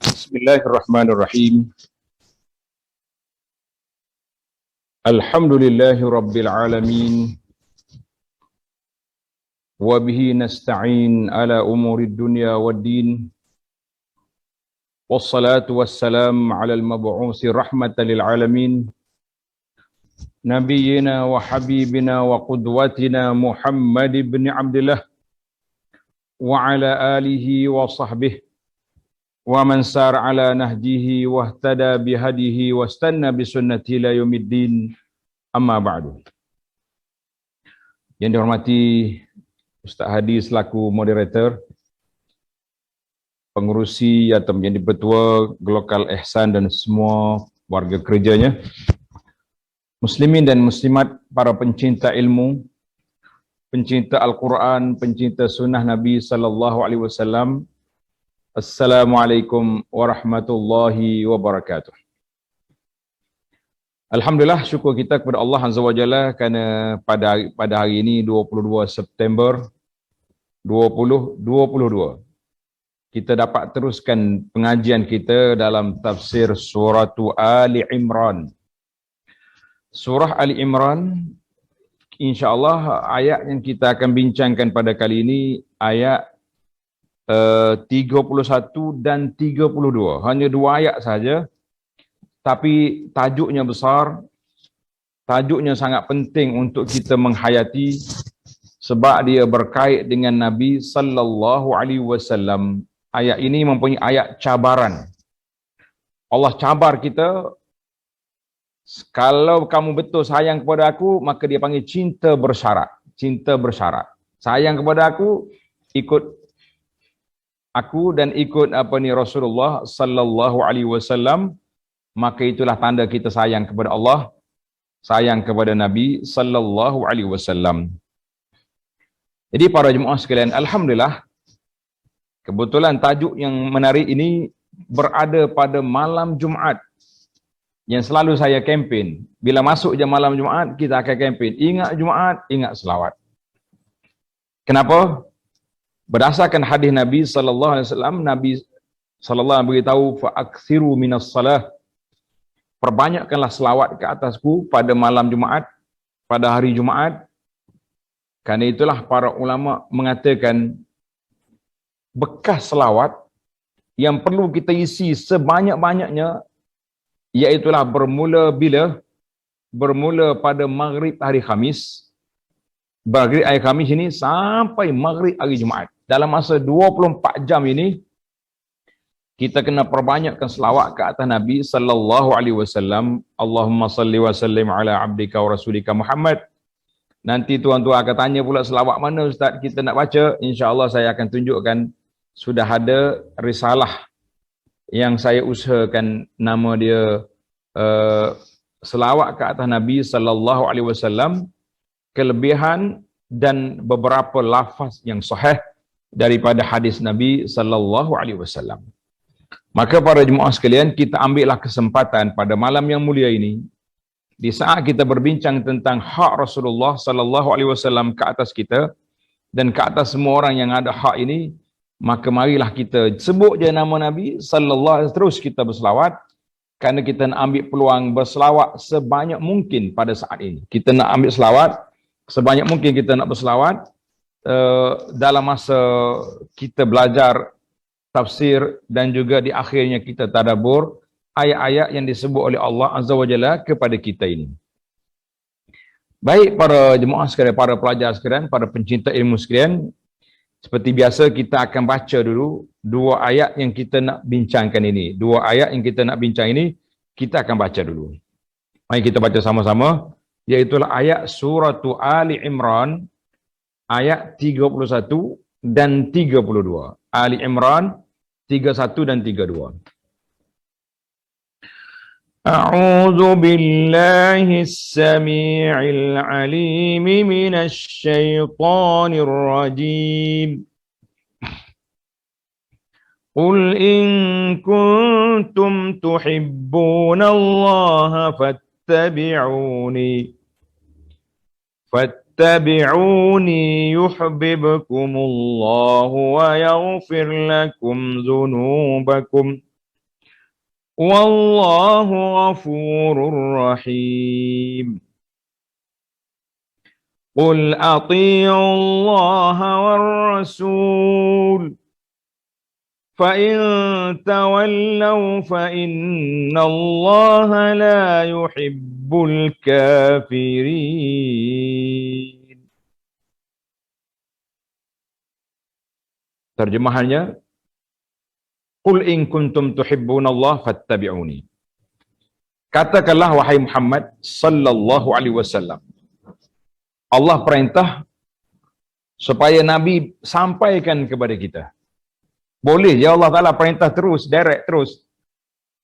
Bismillahirrahmanirrahim. Alhamdulillahi rabbil alamin. Wa bihi nasta'in ala umurid dunya waddin. Wassalatu wassalam ala al-mab'usi rahmatan lil alamin. Nabiyyina wa habibina wa qudwatina Muhammad ibn Abdullah wa ala alihi wa sahbihi wa man sar ala nahjihi wahtada bihadihi wastanna bisunnati la yaumiddin, amma ba'du. Yang dihormati Ustaz Hadi selaku moderator, pengurusi atau menjadi ketua Global Ihsan dan semua warga kerjanya, muslimin dan muslimat, para pencinta ilmu, pencinta Al-Quran, pencinta sunnah Nabi sallallahu alaihi wasallam. Assalamualaikum warahmatullahi wabarakatuh. Alhamdulillah, syukur kita kepada Allah Azza wa Jalla kerana pada hari ini 22 September 2022 kita dapat teruskan pengajian kita dalam tafsir surah Ali Imran. Surah Ali Imran, insya-Allah ayat yang kita akan bincangkan pada kali ini ayat 31 dan 32. Hanya dua ayat saja, tapi tajuknya besar, tajuknya sangat penting untuk kita menghayati sebab dia berkait dengan Nabi sallallahu alaihi wasallam. Ayat ini mempunyai ayat cabaran. Allah cabar kita, kalau kamu betul sayang kepada aku, maka dia panggil cinta bersyarat. Cinta bersyarat. Sayang kepada aku, ikut aku dan ikut Rasulullah sallallahu alaihi wasallam, maka itulah tanda kita sayang kepada Allah, sayang kepada Nabi sallallahu alaihi wasallam. Jadi para jemaah sekalian, alhamdulillah, kebetulan tajuk yang menarik ini berada pada malam Jumaat yang selalu saya kempen. Bila masuk je malam Jumaat, kita akan kempen. Ingat Jumaat, ingat selawat. Kenapa? Berdasarkan hadis Nabi sallallahu alaihi wasallam, Nabi sallallahu alaihi beritahu, fa'aksiru minas salah, perbanyakkanlah selawat ke atasku pada malam Jumaat, pada hari Jumaat. Karena itulah para ulama mengatakan bekas selawat yang perlu kita isi sebanyak-banyaknya, iaitulah bermula bila? Bermula pada maghrib hari Khamis. Maghrib hari Khamis ini sampai maghrib hari Jumaat. Dalam masa 24 jam ini, kita kena perbanyakkan selawat ke atas Nabi sallallahu alaihi wasallam. Allahumma salli wa sallim ala abdika wa rasulika Muhammad. Nanti tuan-tuan akan tanya pula selawat mana Ustaz kita nak baca. InsyaAllah saya akan tunjukkan, sudah ada risalah yang saya usahakan, nama dia selawat ke atas Nabi sallallahu alaihi wasallam, kelebihan dan beberapa lafaz yang sahih daripada hadis Nabi sallallahu alaihi wasallam. Maka para jemaah sekalian, kita ambillah kesempatan pada malam yang mulia ini, di saat kita berbincang tentang hak Rasulullah sallallahu alaihi wasallam ke atas kita dan ke atas semua orang yang ada hak ini, maka marilah kita sebut je nama Nabi sallallahu alaihi wasallam, terus kita berselawat, kerana kita nak ambil peluang berselawat sebanyak mungkin pada saat ini. Kita nak ambil selawat sebanyak mungkin, kita nak berselawat dalam masa kita belajar tafsir dan juga di akhirnya kita tadabbur ayat-ayat yang disebut oleh Allah Azza wa Jalla kepada kita ini. Baik para jemaah sekalian, para pelajar sekalian, para pencinta ilmu sekalian, seperti biasa kita akan baca dulu dua ayat yang kita nak bincangkan ini. Dua ayat yang kita nak bincang ini, kita akan baca dulu. Mari kita baca sama-sama, iaitu ayat surah Ali Imran ayat 31 dan 32. Ali Imran 31 dan 32. A'udzu billahi as-sami'il 'alim minasy syaithanir rajim. Qul in kuntum tuhibbunallaha fattabi'uni yuhibbukumullahu wa yaghfir lakum dzunubakum. Wallahu ghafurur rahim. Qul ati'u Allah war rasul. فَإِن تَوَلَّوْا فَإِنَّ اللَّهَ لَا يُحِبُّ الْكَافِرِينَ. Terjemahannya, Qul in kuntum tuhibbunallaha fattabi'uni. Katakanlah wahai Muhammad sallallahu alaihi wasallam. Allah perintah supaya Nabi sampaikan kepada kita. Boleh ya Allah Ta'ala perintah terus, direct terus.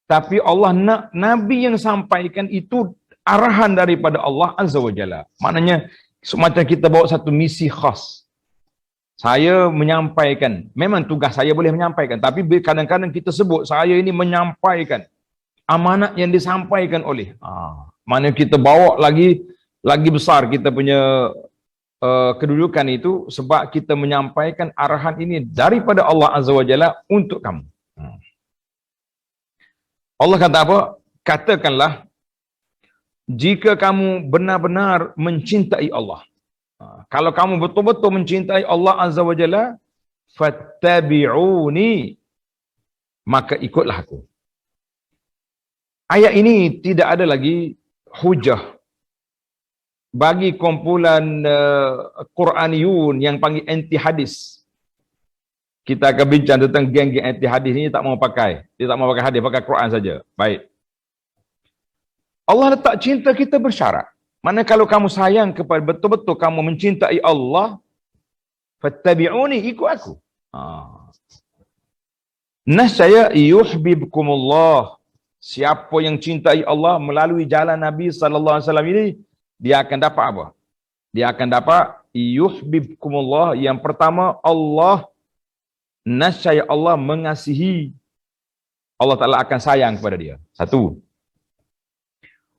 Tapi Allah nak Nabi yang sampaikan itu arahan daripada Allah Azza wa Jalla. Maknanya semacam kita bawa satu misi khas. Saya menyampaikan, memang tugas saya boleh menyampaikan, tapi kadang-kadang kita sebut saya ini menyampaikan amanat yang disampaikan oleh. Mana kita bawa lagi besar kita punya kedudukan itu sebab kita menyampaikan arahan ini daripada Allah Azza wa Jalla untuk kamu. Allah kata apa? Katakanlah jika kamu benar-benar mencintai Allah. Kalau kamu betul-betul mencintai Allah Azza wa Jalla, fattabi'uni, maka ikutlah aku. Ayat ini tidak ada lagi hujah bagi kumpulan Quraniyun yang panggil anti hadis. Kita akan bincang tentang geng-geng anti hadis ini tak mau pakai. Dia tak mau pakai hadis, pakai Quran saja. Baik. Allah letak cinta kita bersyarat. Mana kalau kamu sayang kepada betul-betul kamu mencintai Allah, fattabi'uni, ikut aku. Nasaya yuhibbukumullah. Siapa yang cintai Allah melalui jalan Nabi sallallahu alaihi wasallam ini, dia akan dapat apa? Dia akan dapat yuhibbukumullah. Yang pertama, Allah, nasaya Allah mengasihi. Allah Ta'ala akan sayang kepada dia. Satu.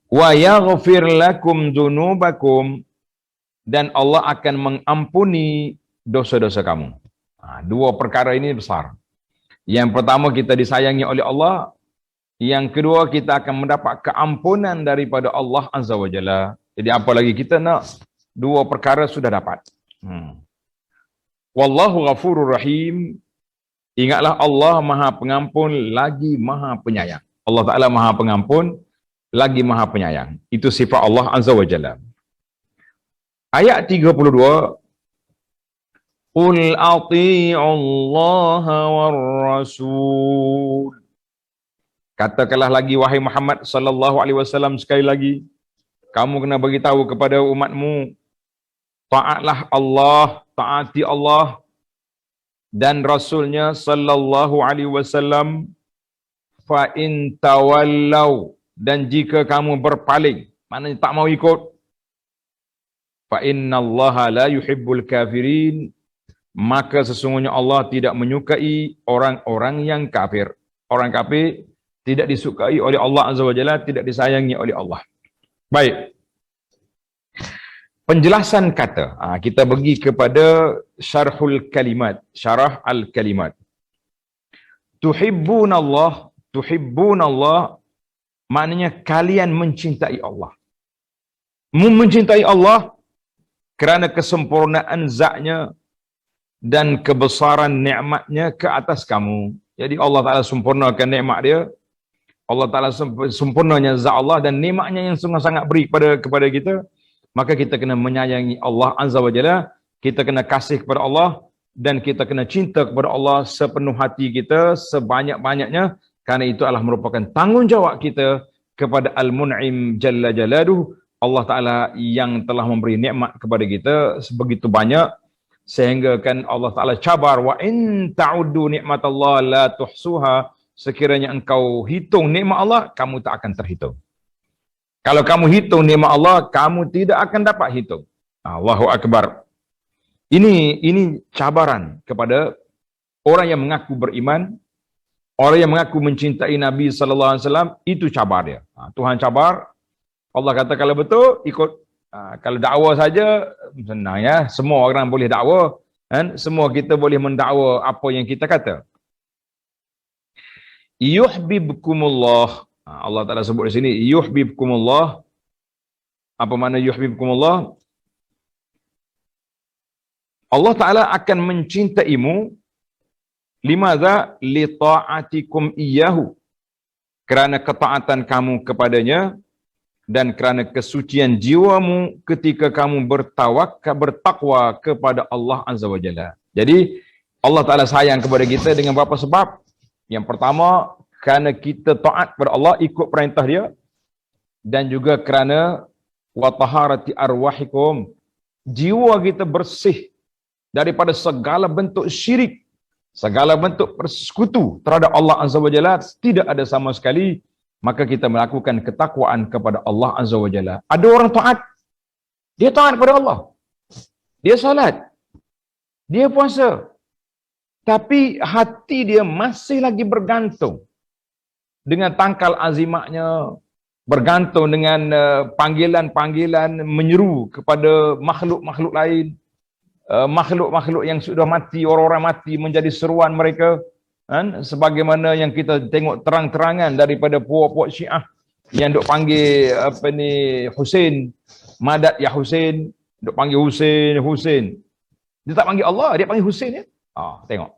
Wa yaghfir lakum dzunubakum, dan Allah akan mengampuni dosa-dosa kamu. Dua perkara ini besar. Yang pertama, kita disayangi oleh Allah. Yang kedua, kita akan mendapat keampunan daripada Allah Azza wa Jalla. Jadi apa lagi kita nak? Dua perkara sudah dapat. Wallahu ghafurur rahim. Ingatlah Allah Maha Pengampun lagi Maha Penyayang. Allah Ta'ala Maha Pengampun lagi Maha Penyayang. Itu sifat Allah Azza wa Jalla. Ayat 32. Qul ati'u Allah war rasul. Katakanlah lagi wahai Muhammad sallallahu alaihi wasallam sekali lagi, kamu kena bagi tahu kepada umatmu, taatlah Allah, taati Allah dan Rasulnya sallallahu alaihi wasallam. Fa in tawallau, dan jika kamu berpaling, maknanya tak mau ikut, fa innallaha la yuhibbul kafirin, maka sesungguhnya Allah tidak menyukai orang-orang yang kafir. Orang kafir tidak disukai oleh Allah Azza wa Jalla, tidak disayangi oleh Allah. Baik. Penjelasan kata. Kita pergi kepada syarhul kalimat, syarah al-kalimat. Tuhibbunallah, tuhibbunallah, maknanya kalian mencintai Allah. Mencintai Allah kerana kesempurnaan zatnya dan kebesaran nikmatnya ke atas kamu. Jadi Allah Ta'ala sempurnakan nikmat dia. Allah Ta'ala sempurnanya zat Allah dan nikmatnya yang sangat-sangat beri kepada kita. Maka kita kena menyayangi Allah Azza wa Jalla. Kita kena kasih kepada Allah. Dan kita kena cinta kepada Allah sepenuh hati kita, sebanyak-banyaknya. Kerana itu adalah merupakan tanggungjawab kita kepada Al-Mun'im Jalla Jalaluh. Allah Ta'ala yang telah memberi nikmat kepada kita sebegitu banyak. Sehingga kan Allah Ta'ala cabar. Wa in ta'uddu ni'matallah la tuhsuha. Sekiranya engkau hitung nikmat Allah, kamu tak akan terhitung. Kalau kamu hitung nikmat Allah, kamu tidak akan dapat hitung. Allahu Akbar. Ini cabaran kepada orang yang mengaku beriman, orang yang mengaku mencintai Nabi sallallahu alaihi wasallam, itu cabar dia. Tuhan cabar. Allah kata kalau betul ikut. Kalau dakwah saja senang ya, semua orang boleh dakwah, kan? Semua kita boleh mendakwa apa yang kita kata. yuhibbukumullah. Allah Ta'ala sebut di sini, yuhibbukumullah. Apa makna yuhibbukumullah? Allah Ta'ala akan mencintaimu, limadha li ta'atikum iyyahu, kerana ketaatan kamu kepadanya dan kerana kesucian jiwamu ketika kamu bertakwa kepada Allah Azza wa Jalla. Jadi Allah Ta'ala sayang kepada kita dengan beberapa sebab. Yang pertama, kerana kita taat kepada Allah, ikut perintah dia, dan juga kerana wa taharati arwahikum, jiwa kita bersih daripada segala bentuk syirik, segala bentuk persekutu terhadap Allah Azza wa Jalla, tidak ada sama sekali. Maka kita melakukan ketakwaan kepada Allah Azza wa Jalla. Ada orang taat, dia taat kepada Allah, dia salat, dia puasa, tapi hati dia masih lagi bergantung dengan tangkal azimatnya, bergantung dengan panggilan-panggilan menyeru kepada makhluk-makhluk lain, makhluk-makhluk yang sudah mati, orang-orang mati menjadi seruan mereka. Kan? Sebagaimana yang kita tengok terang-terangan daripada puak-puak Syiah yang duk panggil Husain, Madad ya Husain, duk panggil Husain. Dia tak panggil Allah, dia panggil Husain ya. Tengok.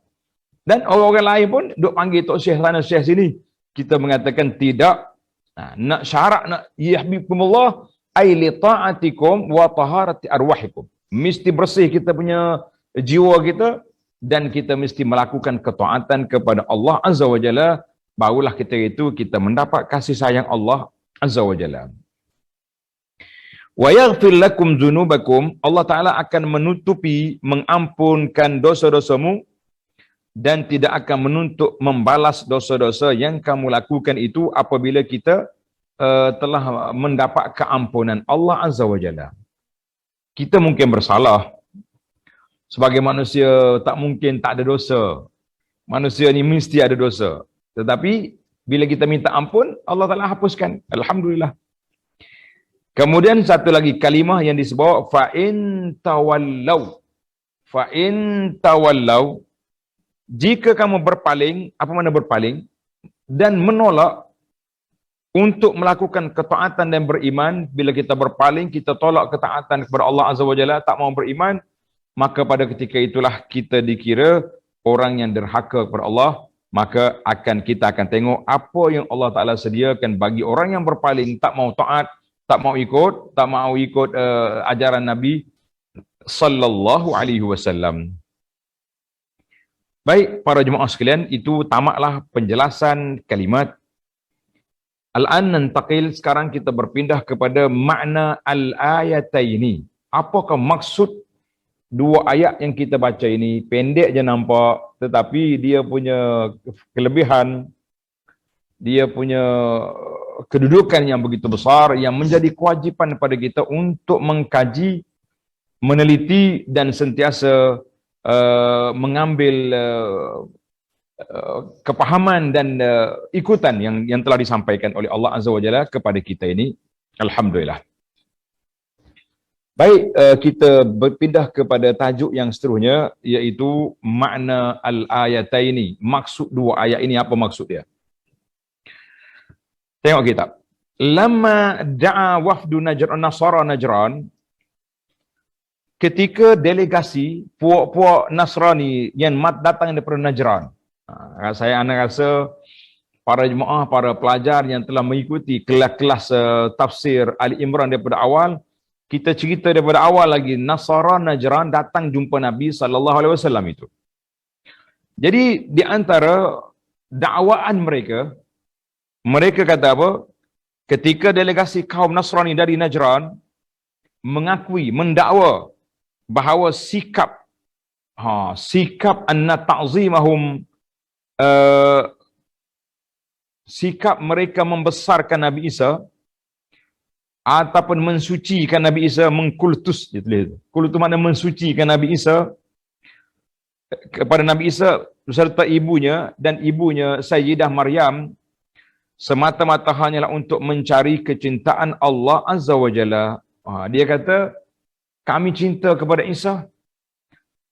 Dan orang-orang lain pun duk panggil tok syekh sana syekh sini. Kita mengatakan tidak. Nak syarat nak yahbikumullah ay li ta'atikum wa taharati arwahikum. Mesti bersih kita punya jiwa kita, dan kita mesti melakukan ketaatan kepada Allah Azza wa Jalla, barulah kita mendapat kasih sayang Allah Azza wa Jalla. Wa yaghfir lakum dzunubakum, Allah Ta'ala akan menutupi, mengampunkan dosa-dosamu, dan tidak akan menuntut membalas dosa-dosa yang kamu lakukan itu apabila kita telah mendapat keampunan Allah Azza wa Jalla. Kita mungkin bersalah. Sebagai manusia tak mungkin tak ada dosa. Manusia ni mesti ada dosa. Tetapi bila kita minta ampun, Allah Ta'ala hapuskan. Alhamdulillah. Kemudian satu lagi kalimah yang disebut fa'in tawallau. Fa'in tawallau. Jika kamu berpaling, apa makna berpaling? Dan menolak untuk melakukan ketaatan dan beriman. Bila kita berpaling, kita tolak ketaatan kepada Allah Azza wa Jalla, tak mau beriman, maka pada ketika itulah kita dikira orang yang derhaka kepada Allah. Maka kita akan tengok apa yang Allah Ta'ala sediakan bagi orang yang berpaling, tak mau taat, tak mau ikut ajaran Nabi sallallahu alaihi wasallam. Baik para jemaah sekalian, itu tamatlah penjelasan kalimat. Al-an nantaqil, sekarang kita berpindah kepada makna al-ayataini. Apakah maksud dua ayat yang kita baca ini? Pendek je nampak, tetapi dia punya kelebihan, dia punya kedudukan yang begitu besar, yang menjadi kewajipan pada kita untuk mengkaji, meneliti, dan sentiasa mengambil kepahaman dan ikutan yang telah disampaikan oleh Allah Azza wa Jalla kepada kita ini. Alhamdulillah. Baik, kita berpindah kepada tajuk yang seterusnya, iaitu makna al-ayataini. Maksud dua ayat ini, apa maksud dia? Tengok kitab. Lama da'a wafdu Nasara Najran, ketika delegasi puak-puak Nasrani yang datang daripada Najran. Saya rasa para jemaah, para pelajar yang telah mengikuti kelas-kelas tafsir Ali Imran daripada awal, kita cerita daripada awal lagi, Nasara Najran datang jumpa Nabi SAW itu. Jadi di antara dakwaan mereka kata apa? Ketika delegasi kaum Nasrani dari Najran mengakui, mendakwa bahawa sikap anna ta'zimahum, sikap mereka membesarkan Nabi Isa ataupun mensucikan Nabi Isa, mengkultus, dia tulis. Kultus makna mensucikan Nabi Isa, kepada Nabi Isa beserta ibunya, dan ibunya Sayyidah Maryam, semata-mata hanyalah untuk mencari kecintaan Allah Azza wa Jalla. Dia kata, kami cinta kepada Isa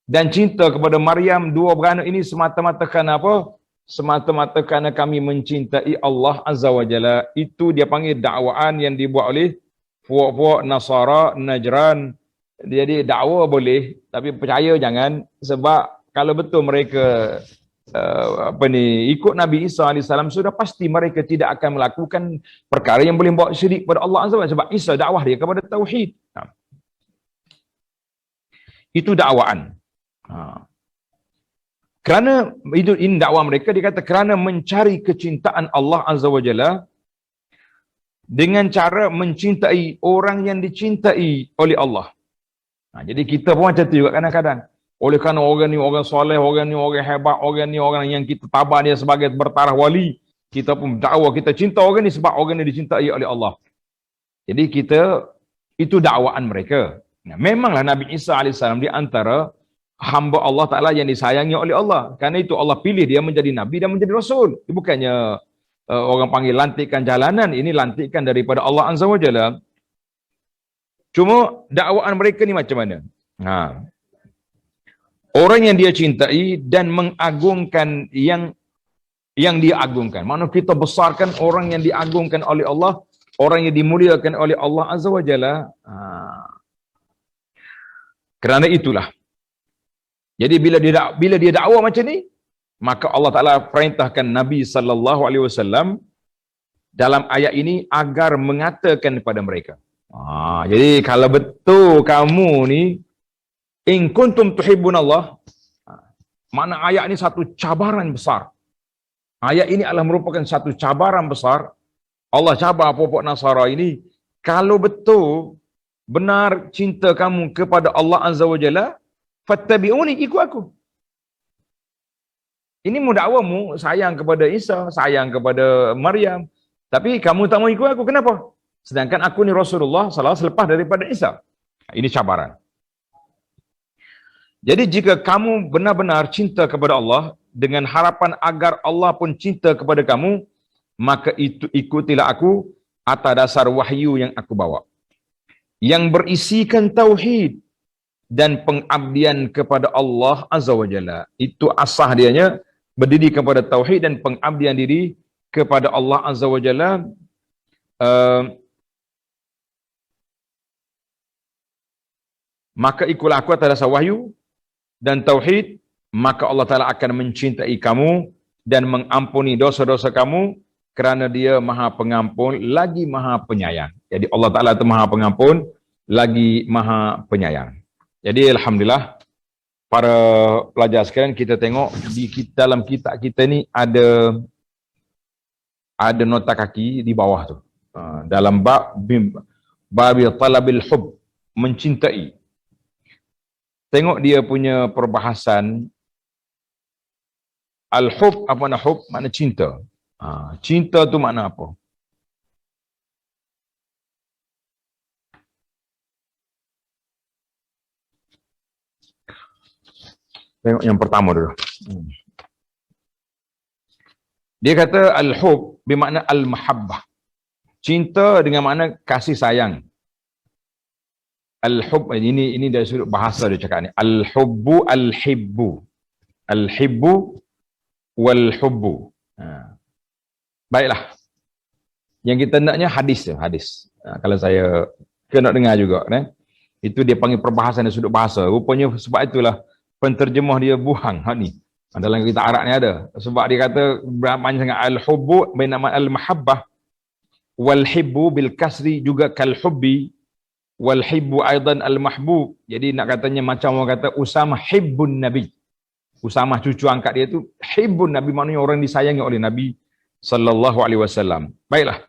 dan cinta kepada Maryam, dua beranak ini semata-mata kerana apa? semata-mata kerana kami mencintai Allah Azza wa Jalla. Itu dia panggil dakwaan yang dibuat oleh puak-puak Nasara Najran. Jadi dakwa boleh, tapi percaya jangan, sebab kalau betul mereka ikut Nabi Isa AS, sudah pasti mereka tidak akan melakukan perkara yang boleh bawa syirik pada Allah Azza wa Jalla, sebab Isa dakwah dia kepada tauhid. Itu dakwaan. Kerana itu ini dakwah mereka, dia kata kerana mencari kecintaan Allah Azza wa Jalla dengan cara mencintai orang yang dicintai oleh Allah. Jadi kita pun macam tu juga kadang-kadang. Oleh kerana orang ni orang soleh, orang ni orang hebat, orang ni orang yang kita tabah dia sebagai bertaraf wali, kita pun dakwah kita cinta orang ni sebab orang ni dicintai oleh Allah. Jadi kita, itu dakwaan mereka. Memanglah Nabi Isa AS di antara hamba Allah Ta'ala yang disayangi oleh Allah. Kerana itu Allah pilih dia menjadi Nabi dan menjadi Rasul. Dia bukannya orang panggil lantikan jalanan. Ini lantikan daripada Allah Azza wa Jalla. Cuma dakwaan mereka ni macam mana? Orang yang dia cintai dan mengagungkan yang dia agungkan. Maksudnya kita besarkan orang yang diagungkan oleh Allah, orang yang dimuliakan oleh Allah Azza wa Jalla. Kerana itulah. Jadi bila dia dakwah macam ni, maka Allah Ta'ala perintahkan Nabi SAW dalam ayat ini agar mengatakan kepada mereka. Jadi kalau betul kamu ni, in kuntum tuhibbun Allah, makna ayat ini satu cabaran besar. Ayat ini adalah merupakan satu cabaran besar. Allah cabar puak-puak Nasara ini, kalau betul benar cinta kamu kepada Allah Azza wa Jalla, fattabi'uni, ikut aku. Ini mudakwamu sayang kepada Isa, sayang kepada Maryam, tapi kamu tak mau ikut aku, kenapa? Sedangkan aku ni Rasulullah SAW selepas daripada Isa. Ini cabaran. Jadi jika kamu benar-benar cinta kepada Allah dengan harapan agar Allah pun cinta kepada kamu, maka itu ikutilah aku atas dasar wahyu yang aku bawa, yang berisikan tauhid dan pengabdian kepada Allah Azza wa Jalla. Itu asah dianya, berdiri kepada tauhid dan pengabdian diri kepada Allah Azza wa Jalla. Maka ikutlah aku atas dasar wahyu dan tauhid, maka Allah Ta'ala akan mencintai kamu dan mengampuni dosa-dosa kamu, kerana dia maha pengampun lagi maha penyayang. Jadi Allah Ta'ala itu maha pengampun lagi maha penyayang. Jadi Alhamdulillah, para pelajar sekalian, kita tengok dalam kitab kita ni ada nota kaki di bawah tu. Dalam bab talabil hub, mencintai. Tengok dia punya perbahasan. Al-hub, apa makna hub? Makna cinta. Cinta tu makna apa? Tengok yang pertama dulu. Dia kata al-hub bermakna al-mahabbah. Cinta dengan makna kasih sayang. Al-hub, ini dari sudut bahasa dia cakap ni. Al-hubbu al-hibbu. Al-hibbu wal-hubbu. Baiklah. Yang kita naknya hadis tu, hadis. Kalau saya kena dengar juga, itu dia panggil perbahasan dari sudut bahasa. Rupanya sebab itulah penterjemah dia buang hak ni. Dalam kitab Arab ni ada. Sebab dia kata banyak sangat al-hubbu bernama al-mahabbah, wal-hibbu bil kasri juga kal-hubbi, wal-hibbu aidan al-mahbub. Jadi nak katanya macam orang kata Usamah hibbun Nabi. Usamah cucu angkat dia tu hibbun Nabi, maknanya orang disayangi oleh Nabi sallallahu alaihi wasallam. Baiklah.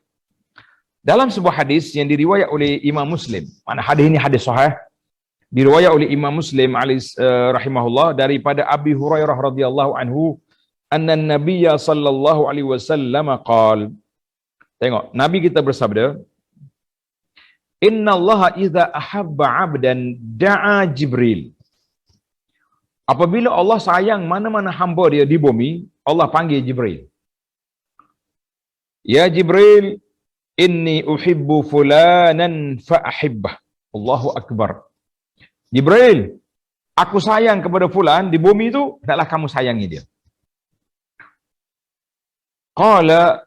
Dalam sebuah hadis yang diriwayat oleh Imam Muslim, mana hadis ini hadis sahih, diriwayat oleh Imam Muslim rahimahullah daripada Abi Hurairah radhiyallahu anhu, anna Nabiyya sallallahu alaihi wasallam qaal. Tengok, Nabi kita bersabda, Inna Allah idza ahabba 'abdan da'a Jibril. Apabila Allah sayang mana-mana hamba dia di bumi, Allah panggil Jibril. Ya Jibril, inni uhibbu fulanan fa'ahibbah. Allahu akbar. Jibril, aku sayang kepada fulan di bumi itu, hendaklah kamu sayangi dia. Qala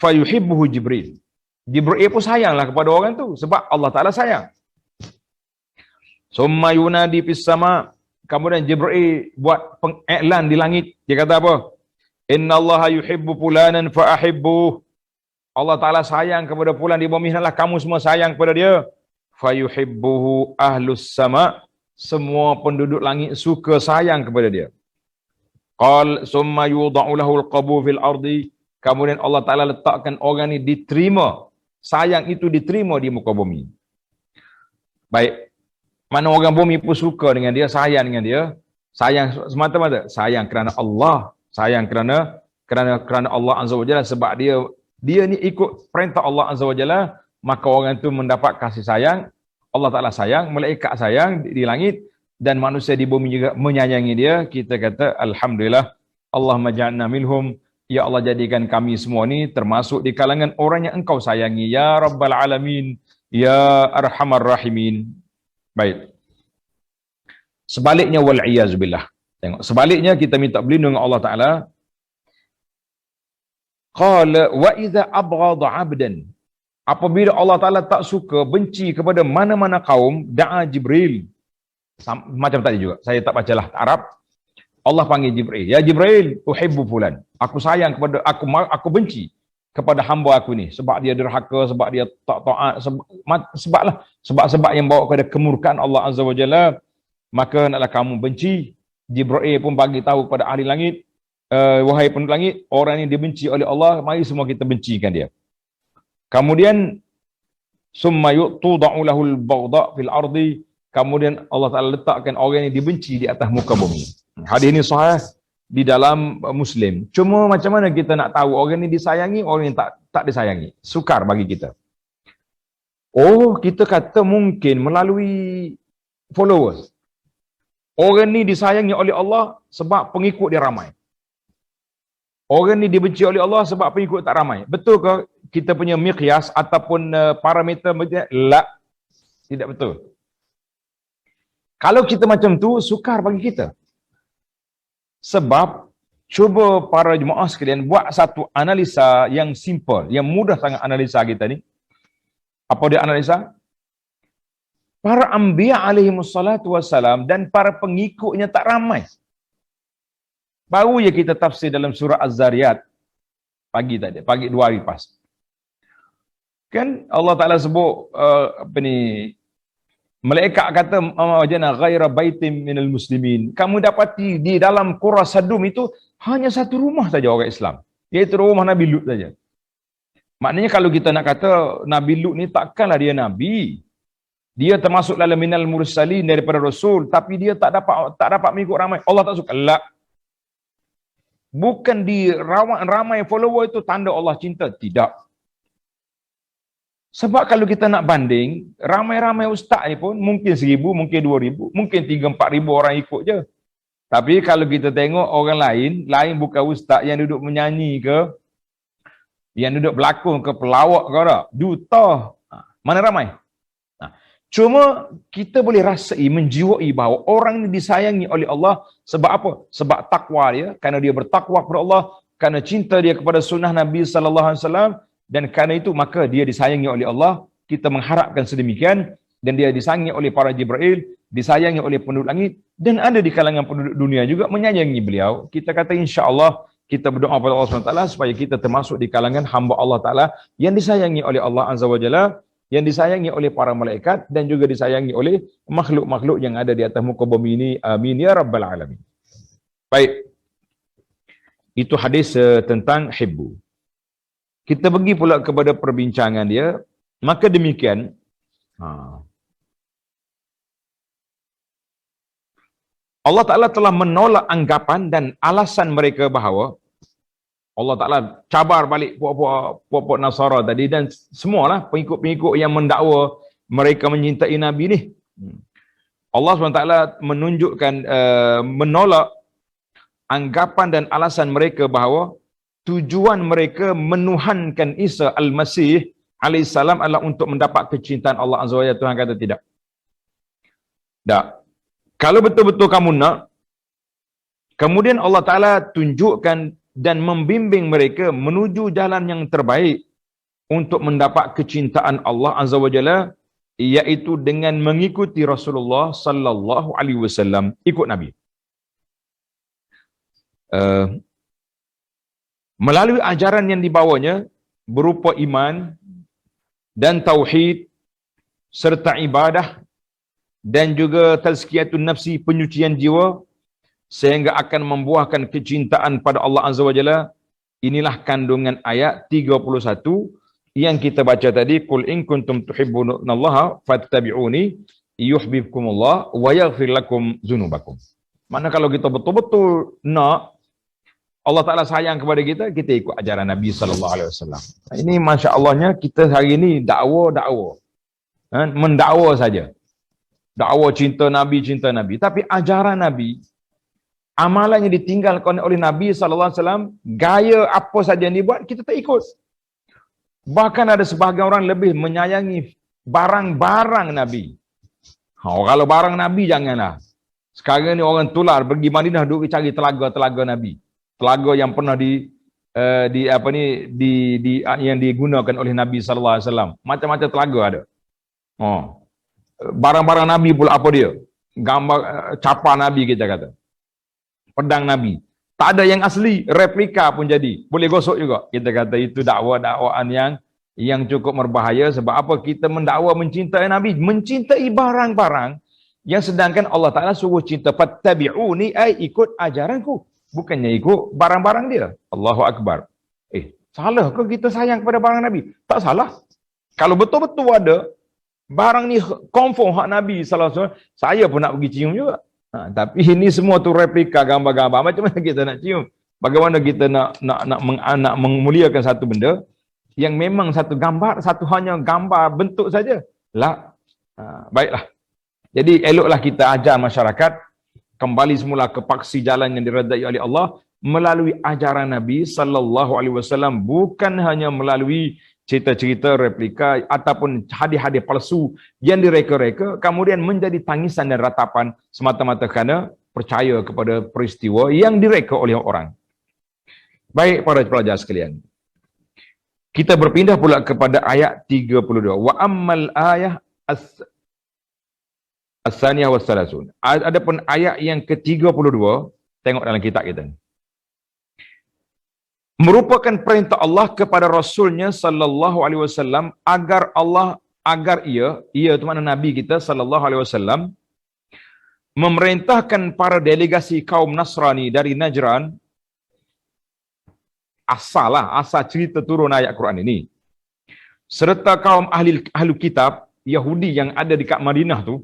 fayuhibbuhu Jibril. Jibril pun sayanglah kepada orang tu sebab Allah Taala sayang. Summa yunadi fis sama. Kemudian Jibril buat pengiklan di langit. Dia kata apa? Innallaha yuhibbu fulanan fa ahibbuh. Allah Taala sayang kepada fulan di bumi, hendaklah kamu semua sayang kepada dia. Fayuhibbuhu ahlus sama. Semua penduduk langit suka sayang kepada dia. Qal summa yudha'u lahu al-qabul fil ardi. Kemudian Allah Taala letakkan orang ni diterima. Sayang itu diterima di muka bumi. Baik. Mana orang bumi pun suka dengan dia, sayang dengan dia. Sayang semata-mata, sayang kerana Allah, sayang kerana Allah Azza wa Jalla, sebab dia ni ikut perintah Allah Azza wa Jalla, maka orang tu mendapat kasih sayang. Allah Taala sayang, malaikat sayang di langit, dan manusia di bumi juga menyayangi dia. Kita kata alhamdulillah, Allahumma ja'alna minhum. Ya Allah, jadikan kami semua ni termasuk di kalangan orang yang Engkau sayangi, ya Rabbal Alamin, ya Arhamar Rahimin. Baik. Sebaliknya wal'iyazubillah. Tengok, sebaliknya kita minta berlindung dengan Allah Taala. Qala wa idza abghadha 'abdan. Apabila Allah Taala tak suka, benci kepada mana-mana kaum, da'a Jibril. Macam tadi juga, saya tak bacalah Arab. Allah panggil Jibril, ya Jibril, uhibbu fulan. Aku sayang kepada, aku benci kepada hamba aku ni sebab dia derhaka, sebab dia tak taat, sebab yang bawa kepada kemurkaan Allah Azza wa Jalla, maka naklah kamu benci. Jibril pun bagi tahu kepada ahli langit, wahai penduduk langit, orang ini dibenci oleh Allah, mari semua kita bencikan dia. Kemudian summa tuda'u lahul baghdha fil ardi. Kemudian Allah Taala letakkan orang ini dibenci di atas muka bumi. Hadis ini sahih di dalam Muslim. Cuma macam mana kita nak tahu orang ini disayangi, orang yang tak disayangi? Sukar bagi kita. Oh, kita kata mungkin melalui followers. Orang ni disayangi oleh Allah sebab pengikut dia ramai. Orang ni dibenci oleh Allah sebab pengikut tak ramai. Betul ke kita punya miqyas ataupun parameter? La, tidak betul. Kalau kita macam tu, sukar bagi kita. Sebab, cuba para jemaah sekalian buat satu analisa yang simple, yang mudah sangat analisa kita ni. Apa dia analisa? Para anbiya alaihimussalatu wassalam dan para pengikutnya tak ramai. Baru je kita tafsir dalam surah Az-Zariyat pagi 2 hari pas. Kan Allah Taala sebut malaikat kata wajana ghaira baitin minal muslimin. Kamu dapati di dalam Qura Sadum itu hanya satu rumah saja orang Islam, iaitu rumah Nabi Lut saja. Maknanya kalau kita nak kata Nabi Lut ni takkanlah dia nabi. Dia termasuk dalam minal mursalin, daripada rasul, tapi dia tak dapat mengikut ramai. Allah tak suka. La. Bukan di ramai follower itu tanda Allah cinta, tidak. Sebab kalau kita nak banding, ramai-ramai ustaz ni pun mungkin 1,000, mungkin 2,000, mungkin 3-4 ribu orang ikut je. Tapi kalau kita tengok orang lain bukan ustaz yang duduk menyanyi ke, yang duduk berlakon ke, pelawak ke tak, juta. Mana ramai? Cuma kita boleh rasai, menjiwai bahawa orang ini disayangi oleh Allah sebab apa? Sebab takwa dia, kerana dia bertakwa kepada Allah, kerana cinta dia kepada sunnah Nabi sallallahu alaihi wasallam, dan kerana itu maka dia disayangi oleh Allah. Kita mengharapkan sedemikian, dan dia disayangi oleh para Jibril, disayangi oleh penduduk langit, dan ada di kalangan penduduk dunia juga menyayangi beliau. Kita kata insya-Allah kita berdoa kepada Allah SWT supaya kita termasuk di kalangan hamba Allah Taala yang disayangi oleh Allah Azza wa Jalla, yang disayangi oleh para malaikat, dan juga disayangi oleh makhluk-makhluk yang ada di atas muka bumi ini. Amin ya Rabbal Alamin. Baik. Itu hadis tentang hibbu. Kita pergi pula kepada perbincangan dia. Maka demikian, Allah Ta'ala telah menolak anggapan dan alasan mereka bahawa Allah Ta'ala cabar balik puak-puak Nasara tadi dan semualah pengikut-pengikut yang mendakwa mereka menyintai Nabi ni. Allah SWT menunjukkan, menolak anggapan dan alasan mereka bahawa tujuan mereka menuhankan Isa Al-Masih alaihissalam adalah untuk mendapat kecintaan Allah Azza wa Jalla. Tuhan kata tidak. Tak. Kalau betul-betul kamu nak, kemudian Allah Ta'ala tunjukkan dan membimbing mereka menuju jalan yang terbaik untuk mendapat kecintaan Allah Azza wa Jalla, iaitu dengan mengikuti Rasulullah sallallahu alaihi wasallam, ikut Nabi. Melalui ajaran yang dibawanya berupa iman dan tauhid serta ibadah dan juga tazkiyatun nafsi, penyucian jiwa, sehingga akan membuahkan kecintaan pada Allah Azza wa Jalla. Inilah kandungan ayat 31 yang kita baca tadi, qul in kuntum tuhibbunallaha fattabi'uni yuhibbukumullah wa yaghfir lakum dzunubakum. Mana kalau kita betul-betul nak Allah Ta'ala sayang kepada kita, kita ikut ajaran Nabi sallallahu alaihi wasallam. Ini masya-Allahnya kita hari ini dakwa, mendakwa saja. Dakwa cinta Nabi, tapi ajaran Nabi, amalan yang ditinggalkan oleh Nabi sallallahu alaihi wasallam, gaya apa saja yang dibuat kita tak ikut. Bahkan ada sebahagian orang lebih menyayangi barang-barang Nabi. Kalau barang Nabi janganlah. Sekarang ni orang tular pergi Madinah duk cari telaga-telaga Nabi. Telaga yang pernah yang digunakan oleh Nabi sallallahu alaihi wasallam. Macam-macam telaga ada. Barang-barang Nabi pula apa dia? Gambar capa Nabi, kita kata. Pedang Nabi. Tak ada yang asli, replika pun jadi. Boleh gosok juga. Kita kata itu dakwaan yang cukup berbahaya. Sebab apa? Kita mendakwa mencintai Nabi, mencintai barang-barang yang sedangkan Allah Ta'ala suruh cinta. Fattabi'uni, ay ikut ajaranku. Bukannya ikut barang-barang dia. Allahu Akbar. Salah ke kita sayang kepada barang Nabi? Tak salah. Kalau betul-betul ada barang ni confirm hak Nabi sallallahu alaihi wasallam, saya pun nak pergi cium juga. Tapi ini semua tu replika, gambar-gambar. Macam mana kita nak cium? Bagaimana kita nak memuliakan satu benda yang memang satu gambar, satu hanya gambar bentuk saja? Lah. Baiklah. Jadi eloklah kita ajar masyarakat kembali semula ke paksi jalan yang diredai oleh Allah melalui ajaran Nabi sallallahu alaihi wasallam, bukan hanya melalui cerita-cerita replika ataupun hadiah-hadiah palsu yang direka-reka kemudian menjadi tangisan dan ratapan semata-mata kerana percaya kepada peristiwa yang direka oleh orang. Baik para pelajar sekalian, kita berpindah pula kepada ayat 32. Wa ammal ayah as-saniyah was-salasun. Adapun ayat yang ke-32, tengok dalam kitab kita, merupakan perintah Allah kepada Rasulnya sallallahu alaihi wasallam agar ia itu mana Nabi kita sallallahu alaihi wasallam memerintahkan para delegasi kaum Nasrani dari Najran, asal cerita turun ayat Quran ini, serta kaum ahli kitab Yahudi yang ada di Madinah tu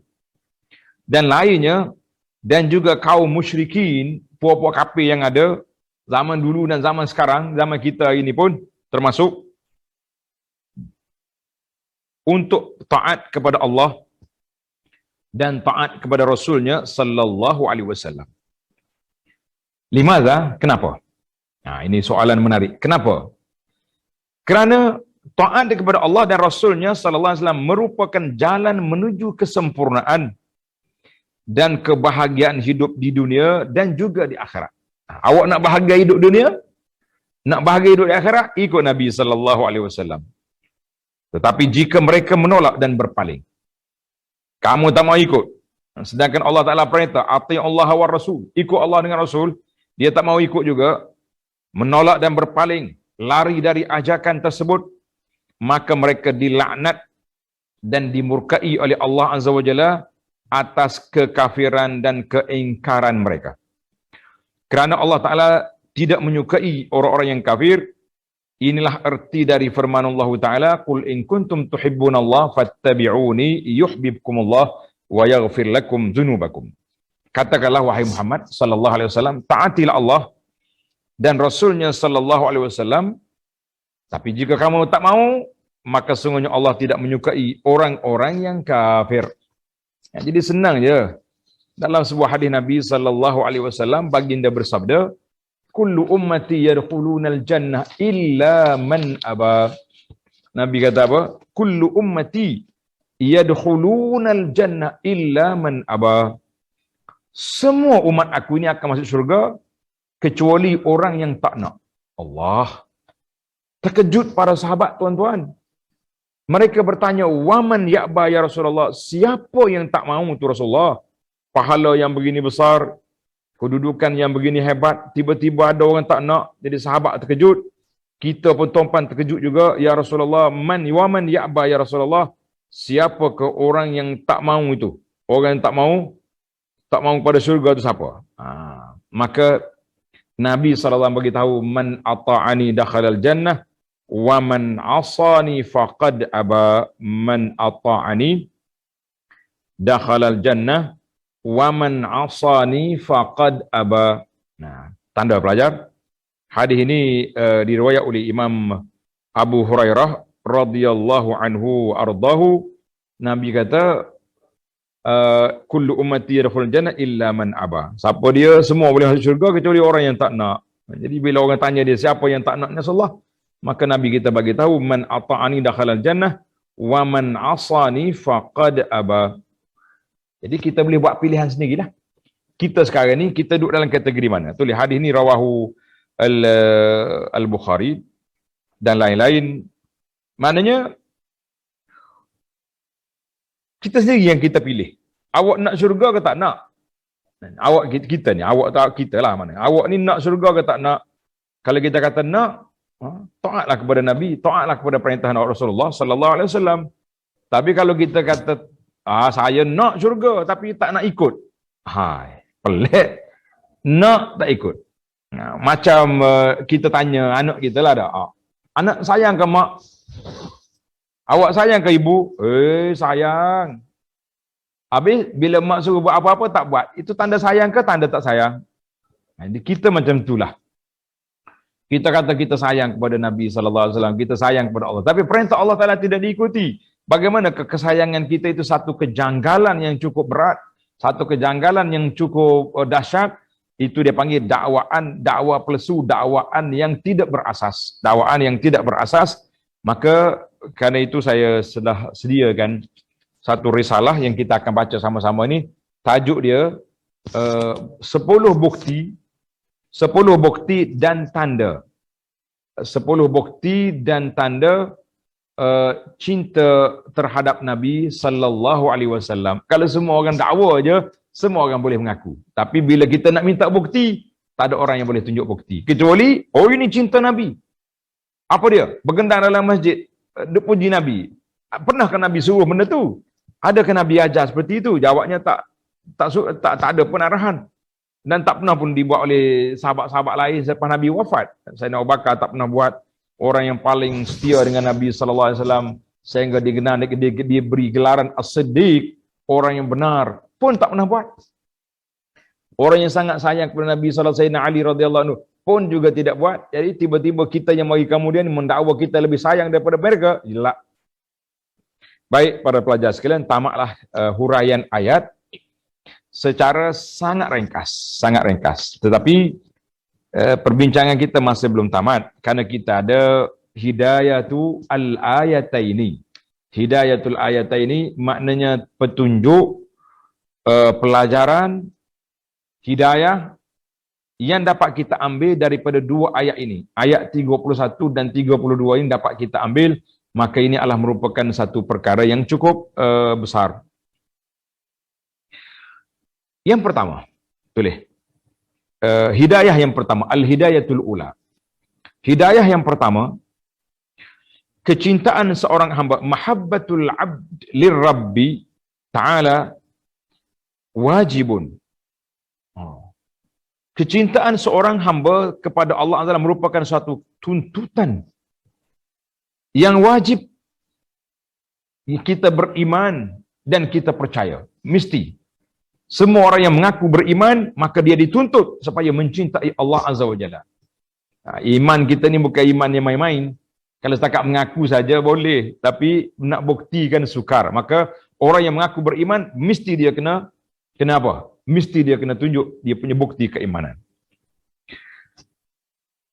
dan lainnya, dan juga kaum musyrikin, puak-puak kafir yang ada zaman dulu dan zaman sekarang, zaman kita ini pun termasuk, untuk taat kepada Allah dan taat kepada Rasulnya sallallahu alaihi wasallam. Limadha? Kenapa? Ini soalan menarik. Kenapa? Kerana taat kepada Allah dan Rasulnya sallallahu alaihi wasallam merupakan jalan menuju kesempurnaan dan kebahagiaan hidup di dunia dan juga di akhirat. Awak nak bahagia hidup dunia, nak bahagia hidup di akhirat, ikut Nabi sallallahu alaihi wasallam. Tetapi jika mereka menolak dan berpaling, kamu tak mau ikut, sedangkan Allah Taala perintah ati Allah wa Rasul, ikut Allah dengan Rasul, dia tak mau ikut juga, menolak dan berpaling, lari dari ajakan tersebut, maka mereka dilaknat dan dimurkai oleh Allah Azza wa Jalla atas kekafiran dan keingkaran mereka. Kerana Allah Ta'ala tidak menyukai orang-orang yang kafir. Inilah erti dari firman Allah Ta'ala, qul in kuntum tuhibbunallah fattabi'uni yuhibbukumullah wa yaghfir lakum dzunubakum. Katakanlah wahai Muhammad sallallahu alaihi wasallam, taatilah Allah dan Rasulnya sallallahu alaihi wasallam. Tapi jika kamu tak mau, maka sungguhnya Allah tidak menyukai orang-orang yang kafir. Jadi senang je. Dalam sebuah hadis Nabi sallallahu alaihi wasallam, baginda bersabda, kullu ummati yadkhulunal jannah illa man aba. Nabi kata apa? Kullu ummati yadkhulunal jannah illa man aba. Semua umat aku ini akan masuk syurga kecuali orang yang tak nak. Allah. Terkejut para sahabat, tuan-tuan. Mereka bertanya, waman ya'ba ya Rasulullah? Siapa yang tak mahu tu Rasulullah? Pahala yang begini besar, kedudukan yang begini hebat, tiba-tiba ada orang tak nak. Jadi sahabat terkejut. Kita pun tuan-tuan terkejut juga, ya Rasulullah, waman ya'ba ya Rasulullah? Siapa ke orang yang tak mahu itu? Orang yang tak mahu pada syurga itu siapa? Maka Nabi SAW beritahu, man ata'ani dakhalal jannah wa man asani faqad aba. Man ata'ani dakhalal jannah wa man asani faqad aba. Nah, tanda pelajar. Hadis ini diriwayat oleh Imam Abu Hurairah radhiyallahu anhu ardahu. Nabi kata, kullu ummati yadkhulul jannah illa man aba. Siapa dia, semua boleh masuk syurga kecuali orang yang tak nak. Jadi bila orang tanya dia siapa yang tak nak Rasulullah, maka Nabi kita bagi tahu, man ata'ani dakhalal jannah wa man asani faqad aba. Jadi kita boleh buat pilihan sendirilah. Kita sekarang ni kita duduk dalam kategori mana? Tulis hadis ni rawahu al-Bukhari dan lain-lain. Maknanya kita sendiri yang kita pilih. Awak nak syurga ke tak nak? Awak kita ni, awak tak kita lah mana. Awak ni nak syurga ke tak nak? Kalau kita kata nak, taatlah kepada Nabi, taatlah kepada perintah Rasulullah sallallahu alaihi wasallam. Tapi kalau kita kata saya nak syurga tapi tak nak ikut. Hai, pelik. Nak tak ikut. Macam kita tanya anak kita lah dah. Anak sayang ke mak? Awak sayang ke ibu? Sayang. Habis bila mak suruh buat apa-apa tak buat. Itu tanda sayang ke tanda tak sayang? Jadi kita macam itulah. Kita kata kita sayang kepada Nabi sallallahu alaihi wasallam, kita sayang kepada Allah. Tapi perintah Allah Taala tidak diikuti. Bagaimana kesayangan kita itu satu kejanggalan yang cukup berat, satu kejanggalan yang cukup dahsyat. Itu dia panggil dakwaan, dakwa palsu, dakwaan yang tidak berasas. Dakwaan yang tidak berasas. Maka kerana itu saya sudah sediakan satu risalah yang kita akan baca sama-sama ini. Tajuk dia 10 bukti dan tanda. 10 bukti dan tanda cinta terhadap Nabi sallallahu alaihi wasallam. Kalau semua orang dakwa aja, semua orang boleh mengaku. Tapi bila kita nak minta bukti, tak ada orang yang boleh tunjuk bukti. Kecuali, ini cinta Nabi. Apa dia? Bergendang dalam masjid, dia puji Nabi. Pernahkah Nabi suruh benda tu? Adakah Nabi ajar seperti itu? Jawabnya tak ada pun arahan. Dan tak pernah pun dibuat oleh sahabat-sahabat lain selepas Nabi wafat. Sayyidina Abu Bakar tak pernah buat. Orang yang paling setia dengan Nabi sallallahu alaihi wasallam sehingga dia beri gelaran As-Siddiq, orang yang benar, pun tak pernah buat. Orang yang sangat sayang kepada Nabi sallallahu alaihi wasallam, Ali radhiyallahu anhu, pun juga tidak buat. Jadi tiba-tiba kita yang mari kemudian mendakwa kita lebih sayang daripada mereka. Jelak. Baik para pelajar sekalian, tamatlah huraian ayat secara sangat ringkas. Tetapi perbincangan kita masih belum tamat kerana kita ada hidayatul ayataini. Hidayatul ayataini maknanya petunjuk, pelajaran, hidayah yang dapat kita ambil daripada dua ayat ini. Ayat 31 dan 32 ini dapat kita ambil, maka ini adalah merupakan satu perkara yang cukup besar. Yang pertama, tulis. Hidayah yang pertama, al-hidayatul ula. Hidayah yang pertama, kecintaan seorang hamba, mahabbatul abd lirrabbi ta'ala wajibun. Kecintaan seorang hamba kepada Allah adalah merupakan suatu tuntutan yang wajib kita beriman dan kita percaya. Mesti. Semua orang yang mengaku beriman, maka dia dituntut supaya mencintai Allah Azza wa Jalla. Iman kita ni bukan iman yang main-main. Kalau setakat mengaku saja boleh, tapi nak buktikan sukar. Maka orang yang mengaku beriman, mesti dia kena apa? Mesti dia kena tunjuk dia punya bukti keimanan.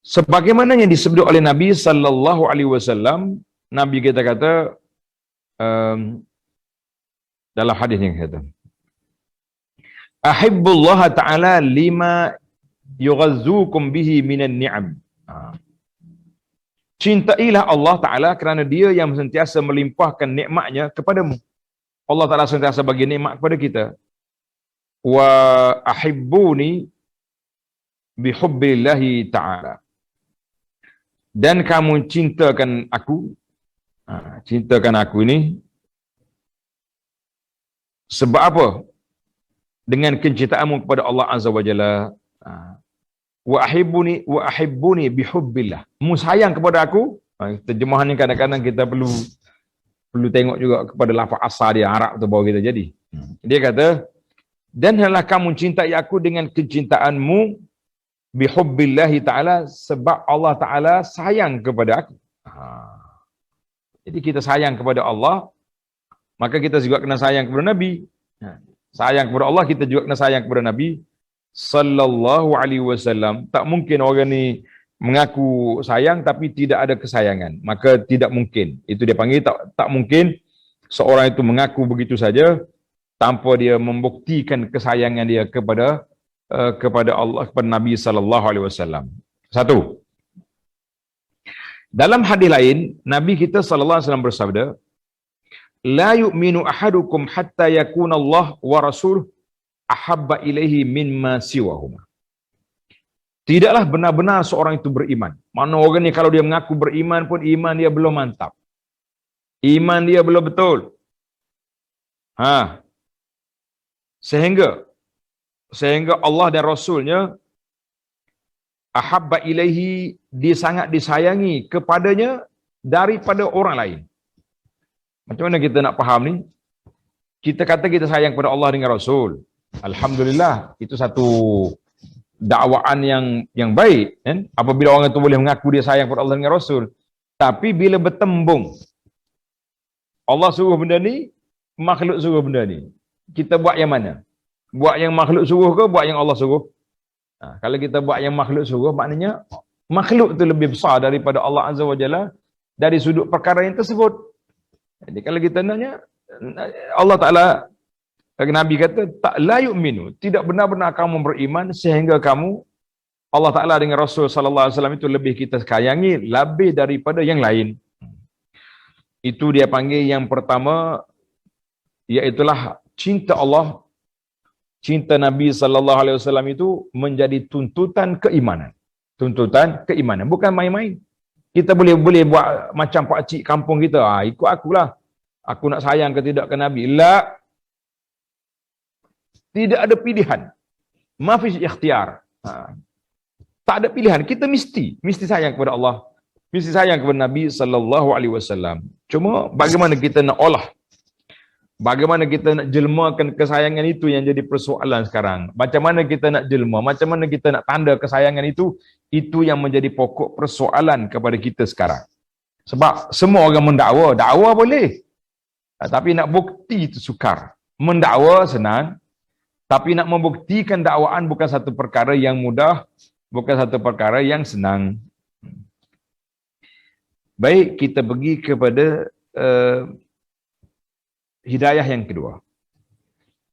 Sebagaimana yang disebut oleh Nabi sallallahu alaihi wasallam, Nabi kita kata dalam hadis yang kata, Ahibbullah ta'ala lima yughazzukum bihi minan ni'am. Cintailah Allah Ta'ala kerana dia yang sentiasa melimpahkan nikmatnya kepadamu. Allah Ta'ala sentiasa bagi nikmat kepada kita. Wa ahibbuni bihubbillahi ta'ala. Dan kamu cintakan aku. Cintakan aku ini sebab apa? Dengan kecintaanmu kepada Allah Azza wa Jalla. Wa ahibbuni bihubbillah. Mu sayang kepada aku. Terjemahan ni kadang-kadang kita perlu tengok juga kepada lafaz asal dia Arab tu baru kita jadi. Dia kata, dan hendaklah kamu cintai aku dengan kecintaanmu bihubbillahi ta'ala, sebab Allah Ta'ala sayang kepada aku. Jadi kita sayang kepada Allah, maka kita juga kena sayang kepada Nabi. Sayang kepada Allah, kita juga kena sayang kepada Nabi sallallahu alaihi wasallam. Tak mungkin orang ni mengaku sayang tapi tidak ada kesayangan. Maka tidak mungkin. Itu dia panggil tak mungkin seorang itu mengaku begitu saja tanpa dia membuktikan kesayangan dia kepada Allah, kepada Nabi sallallahu alaihi wasallam. Satu. Dalam hadis lain, Nabi kita sallallahu alaihi wasallam bersabda, "La yu'minu ahadukum hatta yakuna Allah wa rasuluhu ahabba ilaihi mimma siwahuma." Tidaklah benar-benar seorang itu beriman. Mana orang ni kalau dia mengaku beriman pun iman dia belum mantap. Iman dia belum betul. Sehingga Allah dan Rasulnya ahabba ilaihi, dia sangat disayangi kepadanya daripada orang lain. Macam mana kita nak faham ni? Kita kata kita sayang kepada Allah dengan Rasul. Alhamdulillah, itu satu dakwaan yang baik, kan? Apabila orang itu boleh mengaku dia sayang kepada Allah dengan Rasul. Tapi bila bertembung, Allah suruh benda ni, makhluk suruh benda ni, kita buat yang mana? Buat yang makhluk suruh ke buat yang Allah suruh? Kalau kita buat yang makhluk suruh, maknanya makhluk tu lebih besar daripada Allah Azza wa Jalla dari sudut perkara yang tersebut. Jadi kalau kita nanya, Allah Ta'ala, Nabi kata, tak la yu'minu, tidak benar-benar kamu beriman sehingga kamu, Allah Ta'ala dengan Rasul sallallahu alaihi wasallam itu lebih kita sayangi, lebih daripada yang lain. Itu dia panggil yang pertama, iaitulah cinta Allah, cinta Nabi sallallahu alaihi wasallam itu menjadi tuntutan keimanan. Tuntutan keimanan, bukan main-main. Kita boleh buat macam pak cik kampung kita, ikut akulah. Aku nak sayang ke tidak ke Nabi. La. Tidak ada pilihan. Mafiz ikhtiar. Tak ada pilihan. Kita mesti sayang kepada Allah. Mesti sayang kepada Nabi sallallahu alaihi wasallam. Cuma bagaimana kita nak olah? Bagaimana kita nak jelmakan kesayangan itu yang jadi persoalan sekarang. Macam mana kita nak jelma, macam mana kita nak tanda kesayangan itu yang menjadi pokok persoalan kepada kita sekarang. Sebab semua orang mendakwa, dakwa boleh. Tapi nak bukti itu sukar. Mendakwa senang, tapi nak membuktikan dakwaan bukan satu perkara yang mudah, bukan satu perkara yang senang. Baik, kita pergi kepada hidayah yang kedua.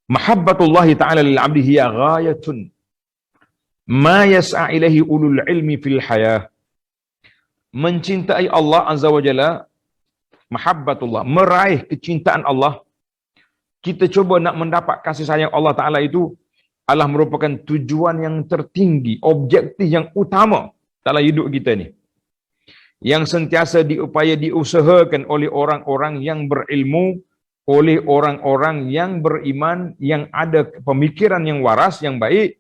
Mahabbatullah ta'ala lil 'abdi hiya ghayatun ma yas'a ilaihi ulul ilmi fil hayah. Mencintai Allah Azza wa Jalla, mahabbatullah, meraih kecintaan Allah. Kita cuba nak mendapat kasih sayang Allah Ta'ala itu adalah merupakan tujuan yang tertinggi, objektif yang utama dalam hidup kita ni, yang sentiasa diusahakan oleh orang-orang yang berilmu, oleh orang-orang yang beriman, yang ada pemikiran yang waras, yang baik,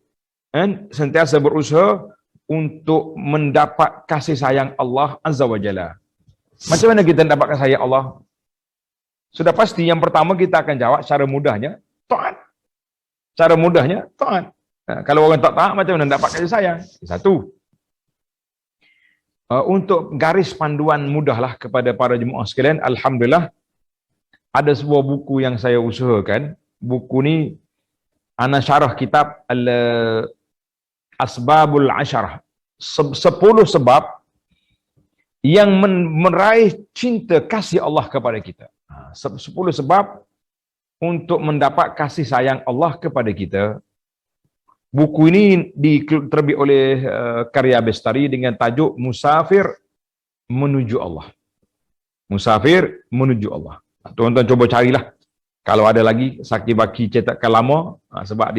dan sentiasa berusaha untuk mendapat kasih sayang Allah Azza wa Jalla. Macam mana kita dapat kasih sayang Allah? Sudah pasti yang pertama kita akan jawab secara mudahnya, taat. Cara mudahnya, taat. Kalau orang tak taat, macam mana dapat kasih sayang? Satu. Untuk garis panduan mudahlah kepada para jemaah sekalian, alhamdulillah, ada sebuah buku yang saya usahakan. Buku ni ana syarah kitab Al-Asbabul Asyarah. 10 sebab yang meraih cinta kasih Allah kepada kita. 10 sebab untuk mendapat kasih sayang Allah kepada kita. Buku ini diterbit oleh Karya Bestari dengan tajuk Musafir Menuju Allah. Musafir Menuju Allah. Tuan-tuan coba carilah. Kalau ada lagi Saki Baki cetakan lama, sebab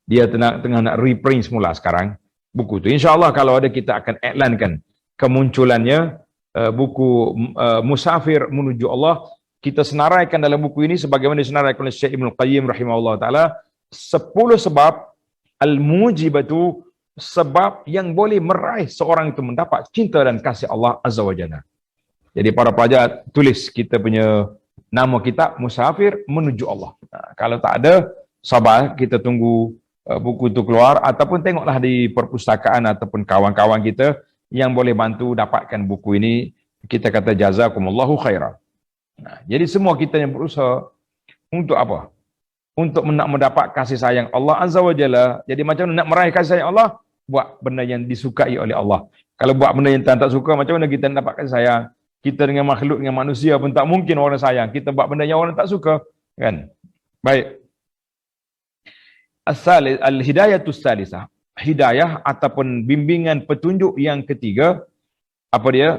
dia tengah nak reprint semula sekarang buku tu. InsyaAllah kalau ada kita akan iklankan kemunculannya buku Musafir Menuju Allah. Kita senaraikan dalam buku ini sebagaimana disenaraikan oleh Syekh Ibn Qayyim rahimahullah ta'ala 10 sebab al-mujibatu, sebab yang boleh meraih seorang itu mendapat cinta dan kasih Allah Azza wa Jalla. Jadi para pelajar tulis kita punya nama kitab Musafir Menuju Allah. Kalau tak ada, sabar kita tunggu buku itu keluar ataupun tengoklah di perpustakaan ataupun kawan-kawan kita yang boleh bantu dapatkan buku ini. Kita kata jazakumullahu khairan. Jadi semua kita yang berusaha untuk apa? Untuk nak mendapat kasih sayang Allah Azza wa Jalla. Jadi macam mana nak meraih kasih sayang Allah? Buat benda yang disukai oleh Allah. Kalau buat benda yang tak suka, macam mana kita nak dapat kasih sayang? Kita dengan makhluk, dengan manusia pun tak mungkin orang sayang. Kita buat benda yang orang tak suka. Kan? Baik. Al-hidayatus salisah. Hidayah ataupun bimbingan petunjuk yang ketiga. Apa dia?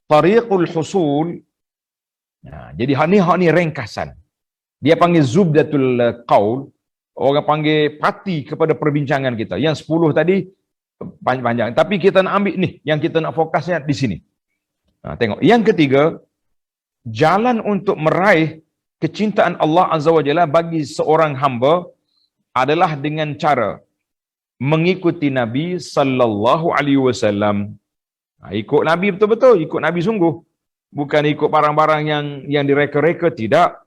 Tariqul husul. Jadi hak ni ringkasan. Dia panggil zubdatul qaul. Orang panggil parti kepada perbincangan kita. Yang 10 tadi panjang-panjang. Tapi kita nak ambil ni. Yang kita nak fokusnya di sini. Tengok. Yang ketiga, jalan untuk meraih kecintaan Allah Azza wa Jalla bagi seorang hamba adalah dengan cara mengikuti Nabi sallallahu alaihi wasallam. Ikut Nabi betul-betul, ikut Nabi sungguh. Bukan ikut barang-barang yang direka-reka, tidak.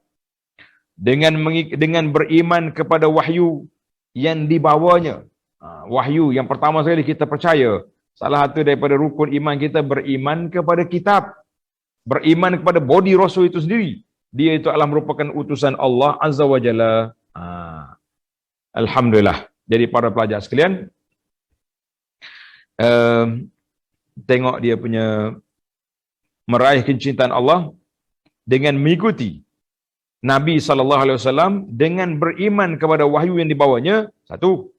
Dengan beriman kepada wahyu yang dibawanya. Wahyu yang pertama sekali kita percaya. Salah satu daripada rukun iman kita beriman kepada kitab. Beriman kepada body Rasul itu sendiri. Dia itu adalah merupakan utusan Allah Azza wa Jalla. Alhamdulillah. Jadi para pelajar sekalian, tengok dia punya meraih kecintaan Allah dengan mengikuti Nabi SAW dengan beriman kepada wahyu yang dibawanya. Satu,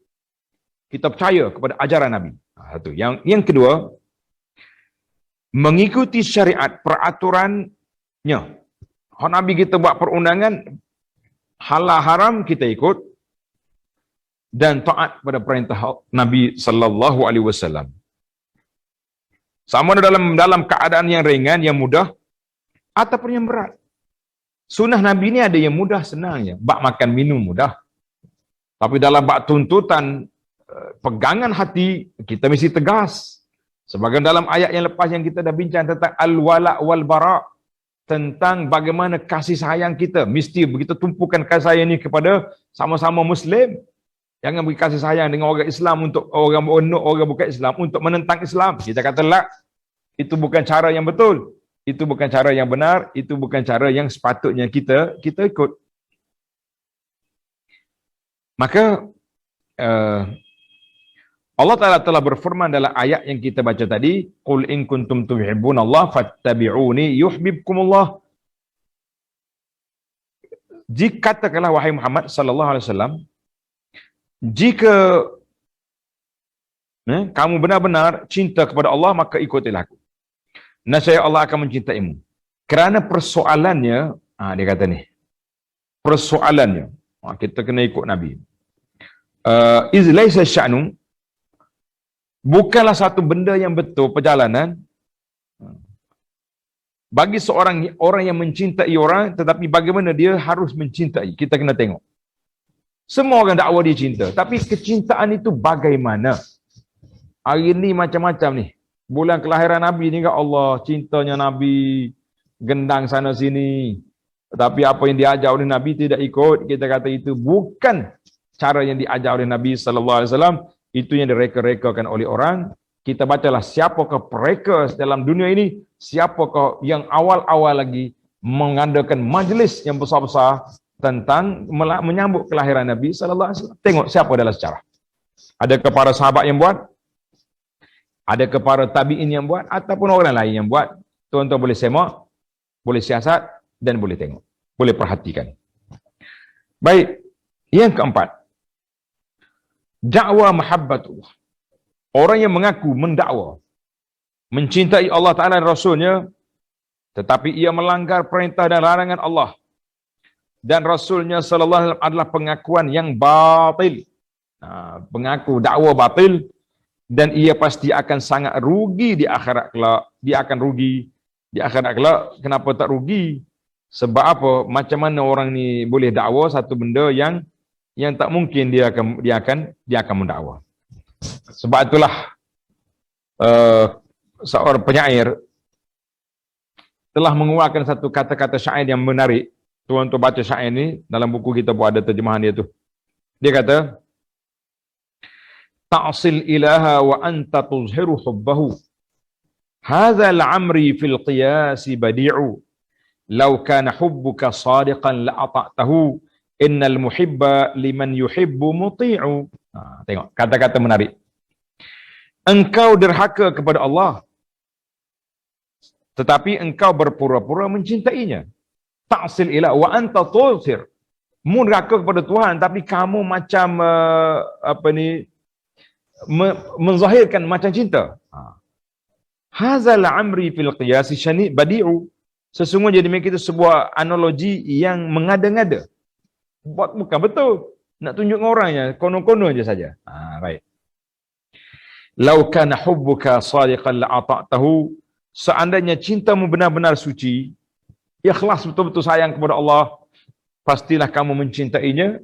kita percaya kepada ajaran Nabi. Satu. Yang kedua, mengikuti syariat peraturannya. Kalau Nabi kita buat perundangan, halal haram kita ikut dan taat pada perintah Nabi SAW. Sama dalam keadaan yang ringan, yang mudah ataupun yang berat. Sunnah Nabi ni ada yang mudah senangnya. Bak makan minum mudah. Tapi dalam bak tuntutan pegangan hati, kita mesti tegas. Sebagai dalam ayat yang lepas yang kita dah bincang tentang al-wala' wal-bara', tentang bagaimana kasih sayang kita. Mesti begitu tumpukan kasih sayang ini kepada sama-sama Muslim. Jangan beri kasih sayang dengan orang Islam untuk orang bukan Islam untuk menentang Islam. Kita kata lah, itu bukan cara yang betul. Itu bukan cara yang benar. Itu bukan cara yang sepatutnya kita ikut. Maka Allah Ta'ala telah berfirman dalam ayat yang kita baca tadi, Qul in kuntum tuhibbunallah fattabi'uni yuhibbukumullah. Jika katakanlah wahai Muhammad sallallahu alaihi wasallam, jika kamu benar-benar cinta kepada Allah, maka ikutilah aku. Nescaya Allah akan mencintaimu. Kerana persoalannya, dia kata ni, persoalannya, kita kena ikut Nabi. Iz laisa sya'nu, bukanlah satu benda yang betul perjalanan bagi seorang orang yang mencintai orang, tetapi bagaimana dia harus mencintai. Kita kena tengok. Semua orang dakwa dia cinta, tapi kecintaan itu bagaimana? Hari ni macam-macam ni. Bulan kelahiran Nabi ni, Allah cintanya Nabi gendang sana sini. Tapi apa yang diajar oleh Nabi tidak ikut. Kita kata itu bukan cara yang diajar oleh Nabi sallallahu alaihi wasallam. Itu yang direka-rekakan oleh orang. Kita bacalah siapakah mereka dalam dunia ini, siapakah yang awal-awal lagi mengadakan majlis yang besar-besar tentang menyambut kelahiran Nabi sallallahu alaihi wasallam. Tengok siapa dalam sejarah. Adakah para sahabat yang buat? Adakah para tabi'in yang buat? Ataupun orang lain yang buat? Tuan-tuan boleh semak, boleh siasat dan boleh tengok. Boleh perhatikan. Baik. Yang keempat. Dakwah mahabbatullah. Orang yang mengaku mendakwa mencintai Allah Ta'ala dan Rasulnya, tetapi ia melanggar perintah dan larangan Allah dan Rasulnya sallallahu alaihi wasallam adalah pengakuan yang batil. Pengaku dakwa batil, dan ia pasti akan sangat rugi di akhirat kelak. Dia akan rugi di akhirat kelak. Kenapa tak rugi? Sebab apa? Macam mana orang ni boleh dakwa satu benda yang tak mungkin dia akan mendakwa. Sebab itulah seorang penyair telah mengeluarkan satu kata-kata syair yang menarik. Tuan-tuan baca syair ni, dalam buku kita pun ada terjemahan dia tu. Dia kata, ta'sil ilaha wa anta tuzhiru hubbahu. Hadha al-amri fil qiyasi badi'u. Law kana hubbuka sadiqan la'ata'tahu. Innal muhibba liman yuhibbu muti'u. Tengok, kata-kata menarik. Engkau derhaka kepada Allah, tetapi engkau berpura-pura mencintainya. Ta'sil ilah wa anta tuzhir. Mu derhaka kepada Tuhan, tapi kamu macam menzahirkan macam cinta. Hazal amri fil qiyasi syani' badi'u. Sesungguhnya demikian itu sebuah analogi yang mengada-ngada. Bukan betul. Nak tunjuk orangnya, kono-kono aja saja. Baik. Lau kana hubbuka sadiqan la'ata'tahu. Seandainya cintamu benar-benar suci, ikhlas betul-betul sayang kepada Allah, pastilah kamu mencintainya.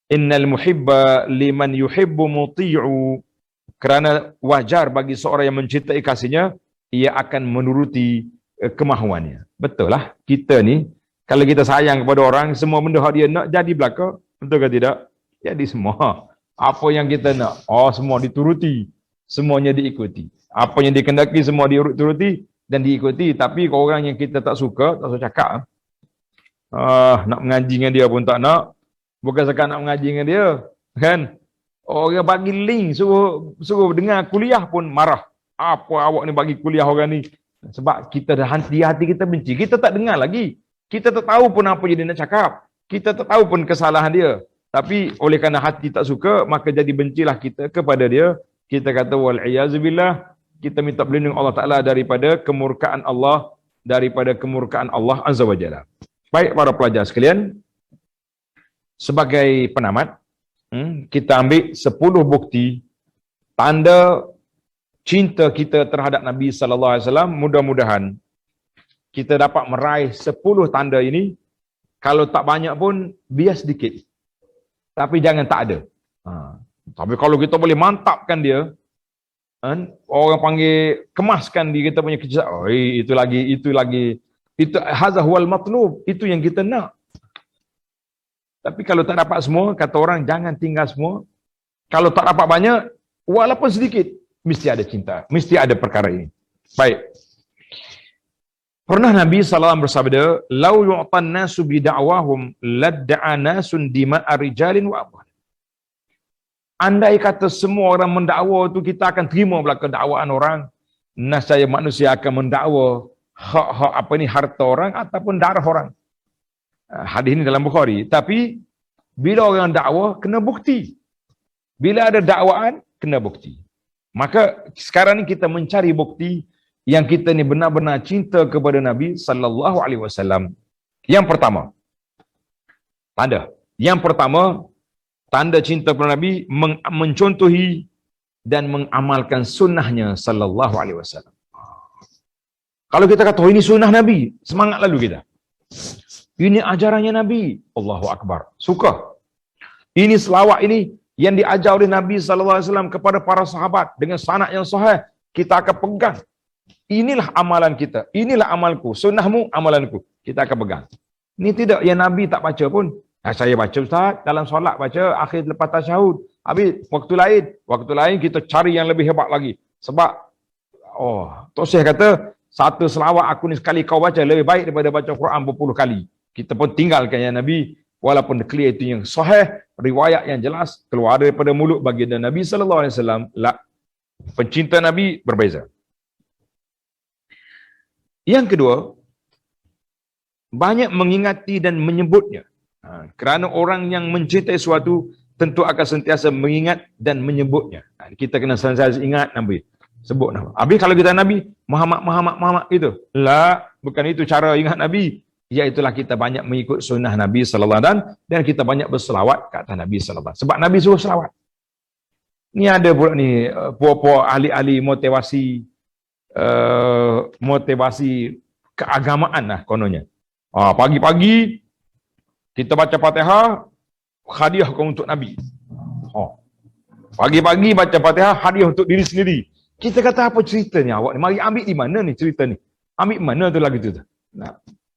Innal muhibba liman yuhibbu muti'u. Kerana wajar bagi seorang yang mencintai kasihnya, ia akan menuruti kemahuannya. Betul lah, kita ni, kalau kita sayang kepada orang, semua benda dia nak jadi belaka. Betul ke tidak? Jadi semua. Apa yang kita nak, semua dituruti. Semuanya diikuti. Apa yang dikendaki semua dituruti dan diikuti. Tapi kalau orang yang kita tak suka cakap. Nak mengaji dengan dia pun tak nak. Bukan sekat nak mengaji dengan dia. Kan? Orang bagi link, suruh dengar kuliah pun marah. Apa awak ni bagi kuliah orang ni? Sebab kita dah hati kita benci. Kita tak dengar lagi. Kita tak tahu pun apa yang dia nak cakap. Kita tak tahu pun kesalahan dia. Tapi oleh kerana hati tak suka, maka jadi bencilah kita kepada dia. Kita kata wal'iyazubillah, kita minta perlindungan Allah Ta'ala daripada kemurkaan Allah, Azza wa Jalla. Baik para pelajar sekalian, sebagai penamat, kita ambil 10 bukti tanda cinta kita terhadap Nabi sallallahu alaihi wasallam. Mudah-mudahan kita dapat meraih 10 tanda ini. Kalau tak banyak pun biar sedikit. Tapi jangan tak ada. Tapi kalau kita boleh mantapkan dia, orang panggil kemaskan di kita punya kisah, itu lagi, itu hadza huwal matlub, itu yang kita nak. Tapi kalau tak dapat semua, kata orang jangan tinggal semua. Kalau tak dapat banyak, walaupun sedikit, mesti ada cinta, mesti ada perkara ini. Baik. Pernah Nabi SAW bersabda, "Lau yu'tan nasu bida'wahum ladda'a nasun dima'a rijalin wa amwal." Andai kata semua orang mendakwa itu, kita akan terima belaka dakwaan orang, nescaya manusia akan mendakwa harta orang ataupun darah orang. Hadis ini dalam Bukhari. Tapi bila orang dakwa, kena bukti. Bila ada dakwaan, kena bukti. Maka sekarang ni kita mencari bukti yang kita ni benar-benar cinta kepada Nabi sallallahu alaihi wasallam. Yang pertama, tanda cinta kepada Nabi, mencontohi dan mengamalkan sunnahnya sallallahu alaihi wasallam. Kalau kita kata, ini sunnah Nabi, semangat lalu kita. Ini ajarannya Nabi, Allahu Akbar, suka. Ini selawat ini yang diajar oleh Nabi sallallahu alaihi wasallam kepada para sahabat dengan sanad yang sahih, kita akan pegang. Inilah amalan kita, inilah amalku, sunnahmu, amalanku. Kita akan pegang. Ini tidak yang Nabi tak baca pun. Saya baca Ustaz, dalam solat baca, akhir lepas tasyahud. Habis, waktu lain kita cari yang lebih hebat lagi. Sebab, Tok Syekh kata, satu selawat aku ni sekali kau baca, lebih baik daripada baca Quran berpuluh kali. Kita pun tinggalkan yang Nabi, walaupun clear itu yang sahih, riwayat yang jelas, keluar daripada mulut baginda Nabi SAW, pencinta Nabi berbeza. Yang kedua, banyak mengingati dan menyebutnya. Kerana orang yang mencintai sesuatu tentu akan sentiasa mengingat dan menyebutnya. Kita kena sentiasa ingat Nabi, sebut nama. Habis kalau kita Nabi Muhammad itu, bukan itu cara ingat Nabi. Iaitulah kita banyak mengikut sunnah Nabi sallallahu alaihi wasallam dan kita banyak berselawat ke atas Nabi sallallahu alaihi wasallam. Sebab Nabi suruh selawat. Ni ada pula ni puak-puak ahli-ahli motivasi keagamaan lah kononnya. Pagi-pagi kita baca Fatihah, hadiah untuk Nabi. Pagi-pagi baca Fatihah, hadiah untuk diri sendiri. Kita kata apa ceritanya awak ni? Mari ambil di mana ni cerita ni? Ambil mana tu lagu tu?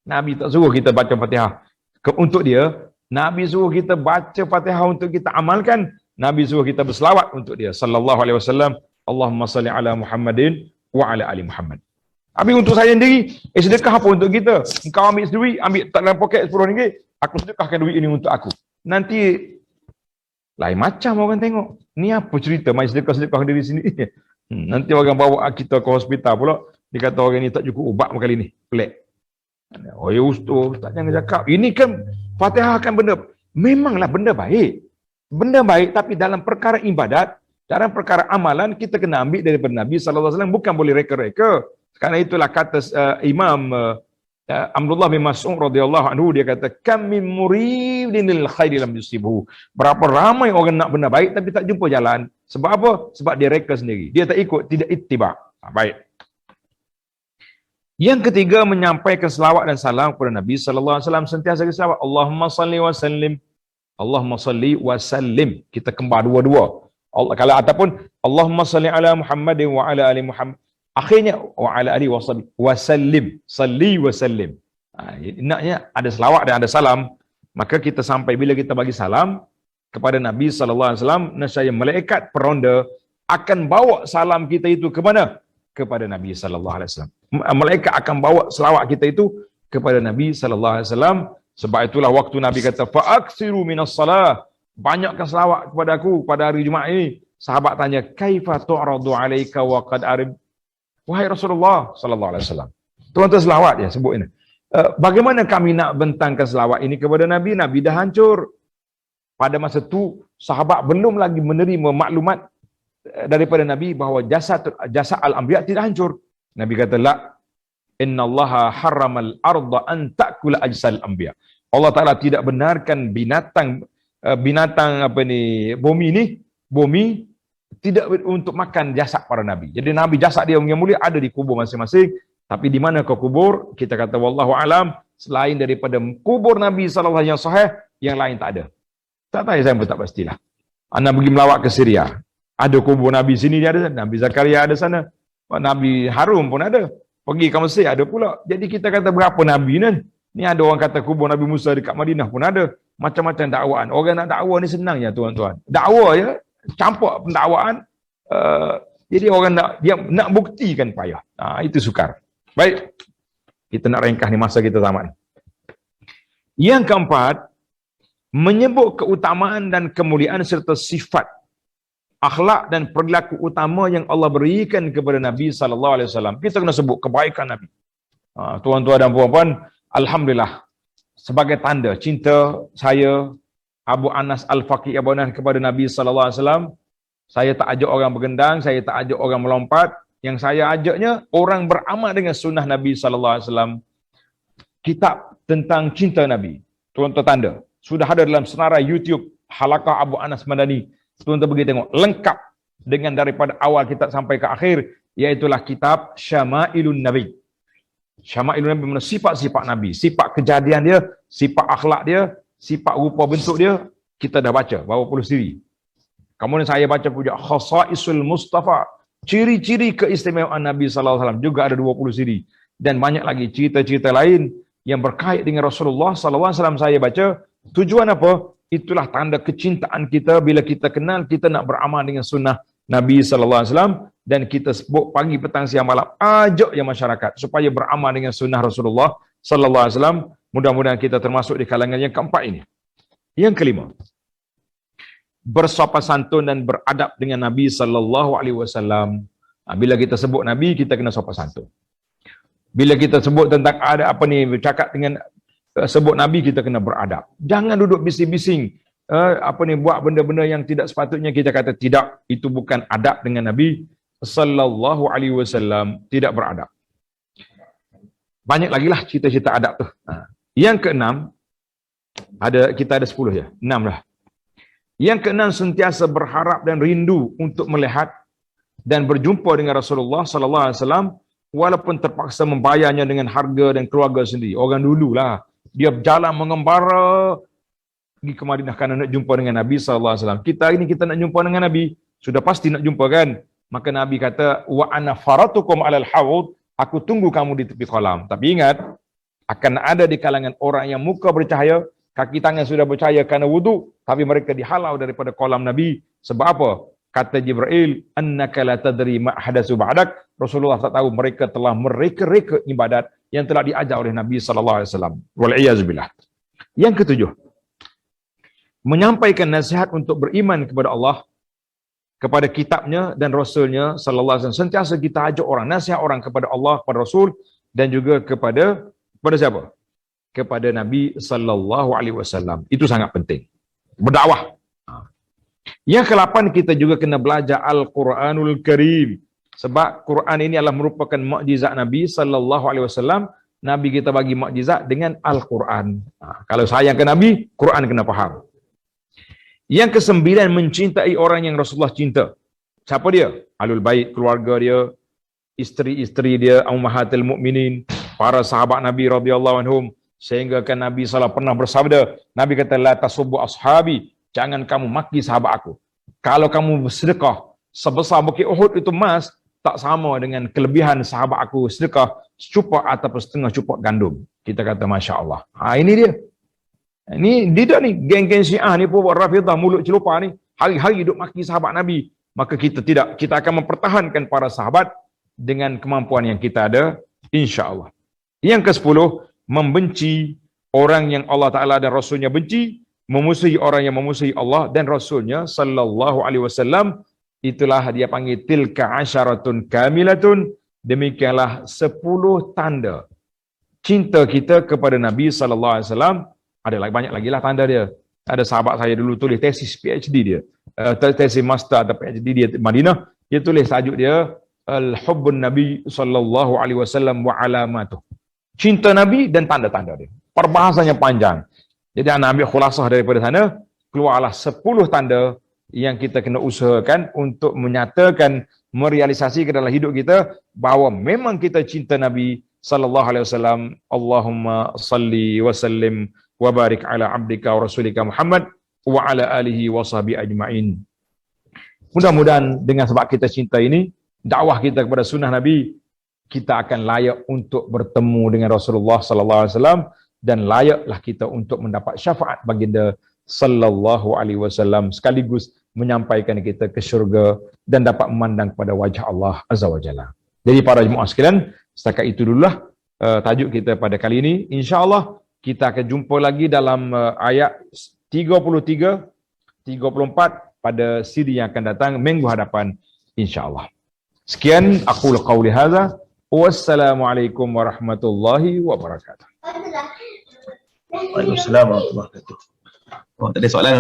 Nabi tak suruh kita baca Fatihah untuk dia. Nabi suruh kita baca Fatihah untuk kita amalkan. Nabi suruh kita berselawat untuk dia sallallahu alaihi wasallam. Allahumma salli ala Muhammadin wa ala ali Muhammad. Habis untuk saya sendiri, sedekah apa untuk kita? Engkau ambil sendiri, ambil tak dalam poket RM10, aku sedekahkan duit ini untuk aku. Nanti lain macam orang tengok. Ni apa cerita main sedekah-sedekah diri sendiri? Nanti orang bawa kita ke hospital pula, dia kata orang ni tak cukup ubat kali ni. Pelik. Ya ustaz, tak jangan cakap. Ini kan Fatihah kan benda, memanglah benda baik. Benda baik, tapi dalam perkara ibadat, dalam perkara amalan, kita kena ambil daripada Nabi sallallahu alaihi wasallam, bukan boleh reka-reka. Karena itulah kata Imam Abdullah bin Mas'ud radhiyallahu anhu, dia kata kam min muridin lil khairi lam yusibuhu. Berapa ramai orang nak benda baik tapi tak jumpa jalan. Sebab apa? Sebab dia reka sendiri. Dia tak ikut, tidak ittiba. Baik. Yang ketiga, menyampaikan selawat dan salam kepada Nabi sallallahu alaihi wasallam, sentiasa selawat. Allahumma salli wa sallim. Allahumma salli wa sallim. Kita kembar dua-dua. Allah kalau ataupun Allahumma salli ala Muhammadin wa ala ali Muhammad. Akhirnya wa ala ali wa sallim. Salli wa sallim. Naknya ada selawat dan ada salam. Maka kita sampai bila kita bagi salam kepada Nabi sallallahu alaihi wasallam, nescaya malaikat peronda akan bawa salam kita itu ke mana? Kepada Nabi sallallahu alaihi wasallam. Malaikat akan bawa selawat kita itu kepada Nabi sallallahu alaihi wasallam. Sebab itulah waktu Nabi kata fa'aksiru minas salah, banyakkan selawat kepada aku pada hari Jumaat ini. Sahabat tanya, kaifa tu'radu alaika wa qad arib? Wahai Rasulullah sallallahu alaihi wasallam, tuan-tuan selawat ya sebut ini. Bagaimana kami nak bentangkan selawat ini kepada Nabi? Nabi dah hancur. Pada masa tu sahabat belum lagi menerima maklumat daripada Nabi bahawa jasad al-anbiya tidak hancur. Nabi kata la, innallaha harramal arda an ta'kula ajsal anbiya. Allah Taala tidak benarkan binatang bumi tidak untuk makan jasad para nabi. Jadi nabi jasad dia yang mulia ada di kubur masing-masing, tapi di mana kau kubur? Kita kata wallahu alam, selain daripada kubur Nabi sallallahu alaihi wasallam yang sahih, yang lain tak ada. Tak tahu, saya pun tak pastilah. Anda pergi melawat ke Syria, ada kubur Nabi sini, dia ada, Nabi Zakaria ada sana, Nabi Harun pun ada. Pergi ke Mesir ada pula. Jadi kita kata berapa Nabi ni? Ni ada orang kata kubur Nabi Musa dekat Madinah pun ada. Macam-macam dakwaan. Orang nak dakwah ni senang ya tuan-tuan. Dakwah ya, campur pendakwaan. Jadi orang nak buktikan payah. Itu sukar. Baik. Kita nak ringkas ni masa kita tamat. Yang keempat, menyebut keutamaan dan kemuliaan serta sifat akhlak dan perilaku utama yang Allah berikan kepada Nabi sallallahu alaihi wasallam. Kita kena sebut kebaikan Nabi. Tuan-tuan dan puan-puan, alhamdulillah sebagai tanda cinta saya Abu Anas Al-Faqih Abu Anas kepada Nabi sallallahu alaihi wasallam, saya tak ajak orang bergendang, saya tak ajak orang melompat. Yang saya ajaknya orang beramal dengan sunnah Nabi sallallahu alaihi wasallam. Kitab tentang cinta Nabi. Tuan-tuan tanda, sudah ada dalam senarai YouTube Halaqah Abu Anas Madani. Tuan-tuan pergi tengok lengkap dengan daripada awal kitab sampai ke akhir, iaitulah kitab Syama'ilun Nabi. Syama'ilun Nabi mana sifat-sifat Nabi, sifat kejadian dia, sifat akhlak dia, sifat rupa bentuk dia, kita dah baca berapa puluh siri. Kemudian saya baca pula Khasaisul Mustafa, ciri-ciri keistimewaan Nabi sallallahu alaihi wasallam, juga ada 20 siri, dan banyak lagi cerita-cerita lain yang berkait dengan Rasulullah sallallahu alaihi wasallam saya baca. Tujuan apa? Itulah tanda kecintaan kita bila kita kenal, kita nak beramal dengan sunnah Nabi sallallahu alaihi wasallam, dan kita sebut pagi petang siang malam ajak yang masyarakat supaya beramal dengan sunnah Rasulullah sallallahu alaihi wasallam. Mudah-mudahan kita termasuk di kalangan yang keempat ini. Yang kelima, bersopan santun dan beradab dengan Nabi sallallahu alaihi wasallam. Bila kita sebut Nabi, kita kena sopan santun. Bila kita sebut tentang ada apa ni, bercakap dengan sebut Nabi, kita kena beradab. Jangan duduk bising-bising. buat benda-benda yang tidak sepatutnya, kita kata tidak, itu bukan adab dengan Nabi sallallahu alaihi wasallam, tidak beradab. Banyak lagi lah cerita-cerita adab tu. Yang keenam, kita ada 10 ya, 6 lah. Yang keenam, sentiasa berharap dan rindu untuk melihat dan berjumpa dengan Rasulullah sallallahu alaihi wasallam, walaupun terpaksa membayarnya dengan harga dan keluarga sendiri. Orang dululah, dia berjalan mengembara pergi ke Madinah kerana nak jumpa dengan Nabi sallallahu alaihi wasallam. Kita ini kita nak jumpa dengan Nabi, sudah pasti nak jumpa kan? Maka Nabi kata, wa ana faratukum alal hawd, aku tunggu kamu di tepi kolam. Tapi ingat, akan ada di kalangan orang yang muka bercahaya, kaki tangan sudah bercahaya kerana wudu, tapi mereka dihalau daripada kolam Nabi. Sebab apa? Kata Jibril, annaka la tadri ma hadatsu ba'dak. Rasulullah tak tahu mereka telah mereka-reka ibadat yang telah diajar oleh Nabi sallallahu alaihi wasallam. Wal iyaz billah. Yang ketujuh, menyampaikan nasihat untuk beriman kepada Allah, kepada kitabnya dan Rasulnya sallallahu alaihi wasallam. Sentiasa kita ajak orang, nasihat orang kepada Allah, kepada Rasul, dan juga kepada siapa? Kepada Nabi sallallahu alaihi wasallam. Itu sangat penting. Berdakwah. Yang ke-8, kita juga kena belajar Al-Quranul Karim. Sebab Quran ini adalah merupakan mukjizat Nabi sallallahu alaihi wasallam. Nabi kita bagi mukjizat dengan Al-Quran. Kalau sayang ke Nabi, Quran kena faham. Yang ke-9, mencintai orang yang Rasulullah cinta. Siapa dia? Ahlul Bait, keluarga dia, isteri-isteri dia, ummahatul mukminin, para sahabat Nabi radhiyallahu anhum, sehingga kan Nabi sallallahu pernah bersabda, Nabi kata, la tasubbu ashabi, jangan kamu maki sahabat aku. Kalau kamu bersedekah sebesar bukit Uhud itu emas, tak sama dengan kelebihan sahabat aku sedekah secupak ataupun setengah cupak gandum. Kita kata Masya Allah. Ini dia. Ini dia ni, geng-geng Syiah ni pun Rafidah mulut celupa ni, hari-hari duduk maki sahabat Nabi. Maka kita tidak, kita akan mempertahankan para sahabat dengan kemampuan yang kita ada, insya-Allah. Yang ke-10, membenci orang yang Allah Ta'ala dan Rasulnya benci, memusuhi orang yang memusuhi Allah dan Rasulnya sallallahu alaihi wasallam. Itulah dia panggil tilka asyaratun kamilatun, demikianlah 10 tanda cinta kita kepada Nabi sallallahu alaihi wasallam. Ada lagi, banyak lagi lah tanda dia. Ada sahabat saya dulu tulis tesis PhD dia, tesis master atau PhD dia di Madinah, dia tulis tajuk dia Al-Hubbun Nabi sallallahu alaihi wasallam wa alamatuh. Cinta Nabi dan tanda-tanda dia. Perbahasannya panjang. Jadi anak ambil khulasah daripada sana, keluarlah 10 tanda yang kita kena usahakan untuk menyatakan, merealisasikan dalam hidup kita bahawa memang kita cinta Nabi sallallahu alaihi wasallam. Allahumma salli wa sallim wa barik ala abdika wa rasulika Muhammad wa ala alihi wa sahbihi ajma'in. Mudah-mudahan dengan sebab kita cinta ini, dakwah kita kepada sunnah Nabi, kita akan layak untuk bertemu dengan Rasulullah sallallahu alaihi wasallam, dan layaklah kita untuk mendapat syafaat baginda sallallahu alaihi wasallam, sekaligus menyampaikan kita ke syurga dan dapat memandang kepada wajah Allah azza wa jalla. Jadi para jemaah sekalian, setakat itu dululah tajuk kita pada kali ini. Insya-Allah kita akan jumpa lagi dalam ayat 33, 34 pada siri yang akan datang minggu hadapan, insya-Allah. Sekian aqulu qauli hadza, wassalamualaikum warahmatullahi wabarakatuh. Waalaikumsalam warahmatullahi wabarakatuh. Oh, tak ada soalan?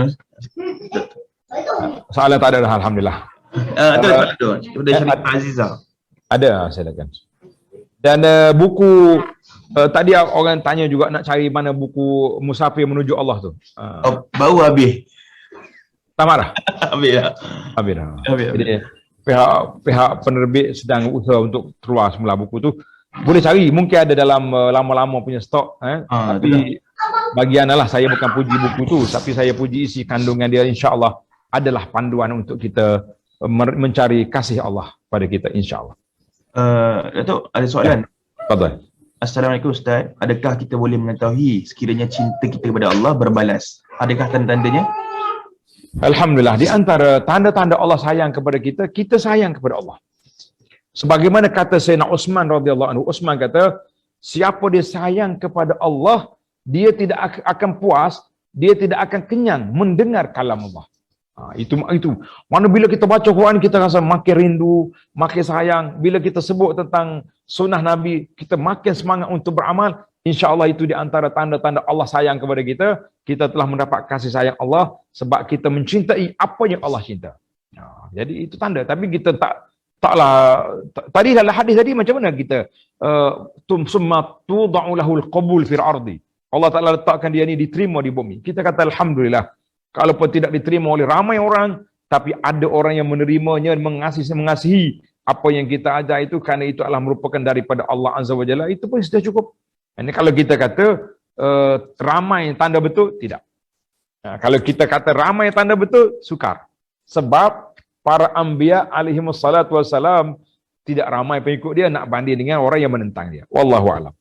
Soalan tak ada dah, alhamdulillah. Ada soalan tu. Daripada Syarifah Azizah. Ada, silakan. Dan buku tadi orang tanya juga nak cari mana buku Musafir Menuju Allah tu. Baru habis. Tamat dah? Habis dah. Habis dah. Habis. Jadi pihak penerbit sedang usaha untuk keluar semula buku tu. Boleh cari, mungkin ada dalam lama-lama punya stok. Tapi bagi anda lah, saya bukan puji buku tu, tapi saya puji isi kandungan dia, insya-Allah adalah panduan untuk kita mencari kasih Allah pada kita, insya-Allah. Datuk, ada soalan. Fadhal. Assalamualaikum Ustaz. Adakah kita boleh mengetahui sekiranya cinta kita kepada Allah berbalas? Adakah tanda-tandanya? Alhamdulillah, di antara tanda-tanda Allah sayang kepada kita, kita sayang kepada Allah. Sebagaimana kata Sayyidina Uthman radhiyallahu anhu, Uthman kata, siapa dia sayang kepada Allah, dia tidak akan puas, dia tidak akan kenyang mendengar kalam Allah. Itu. Mana bila kita baca Quran, kita rasa makin rindu, makin sayang. Bila kita sebut tentang sunnah Nabi, kita makin semangat untuk beramal. InsyaAllah itu di antara tanda-tanda Allah sayang kepada kita. Kita telah mendapat kasih sayang Allah sebab kita mencintai apa yang Allah cinta. Jadi itu tanda. Tapi kita tadi dalam hadis tadi macam mana kita summa tuda'u lahul qabul fil ardi. Allah Ta'ala letakkan dia ni diterima di bumi. Kita kata alhamdulillah. Kalaupun tidak diterima oleh ramai orang, tapi ada orang yang menerimanya, mengasihi apa yang kita ajar itu, kerana itu adalah merupakan daripada Allah Azza wa Jalla, itu pun sudah cukup. Ini kalau kita kata ramai tanda betul, tidak. Kalau kita kata ramai tanda betul, sukar. Sebab para anbiya alaihimussalatu wassalam tidak ramai pengikut dia, nak banding dengan orang yang menentang dia. Wallahu a'lam.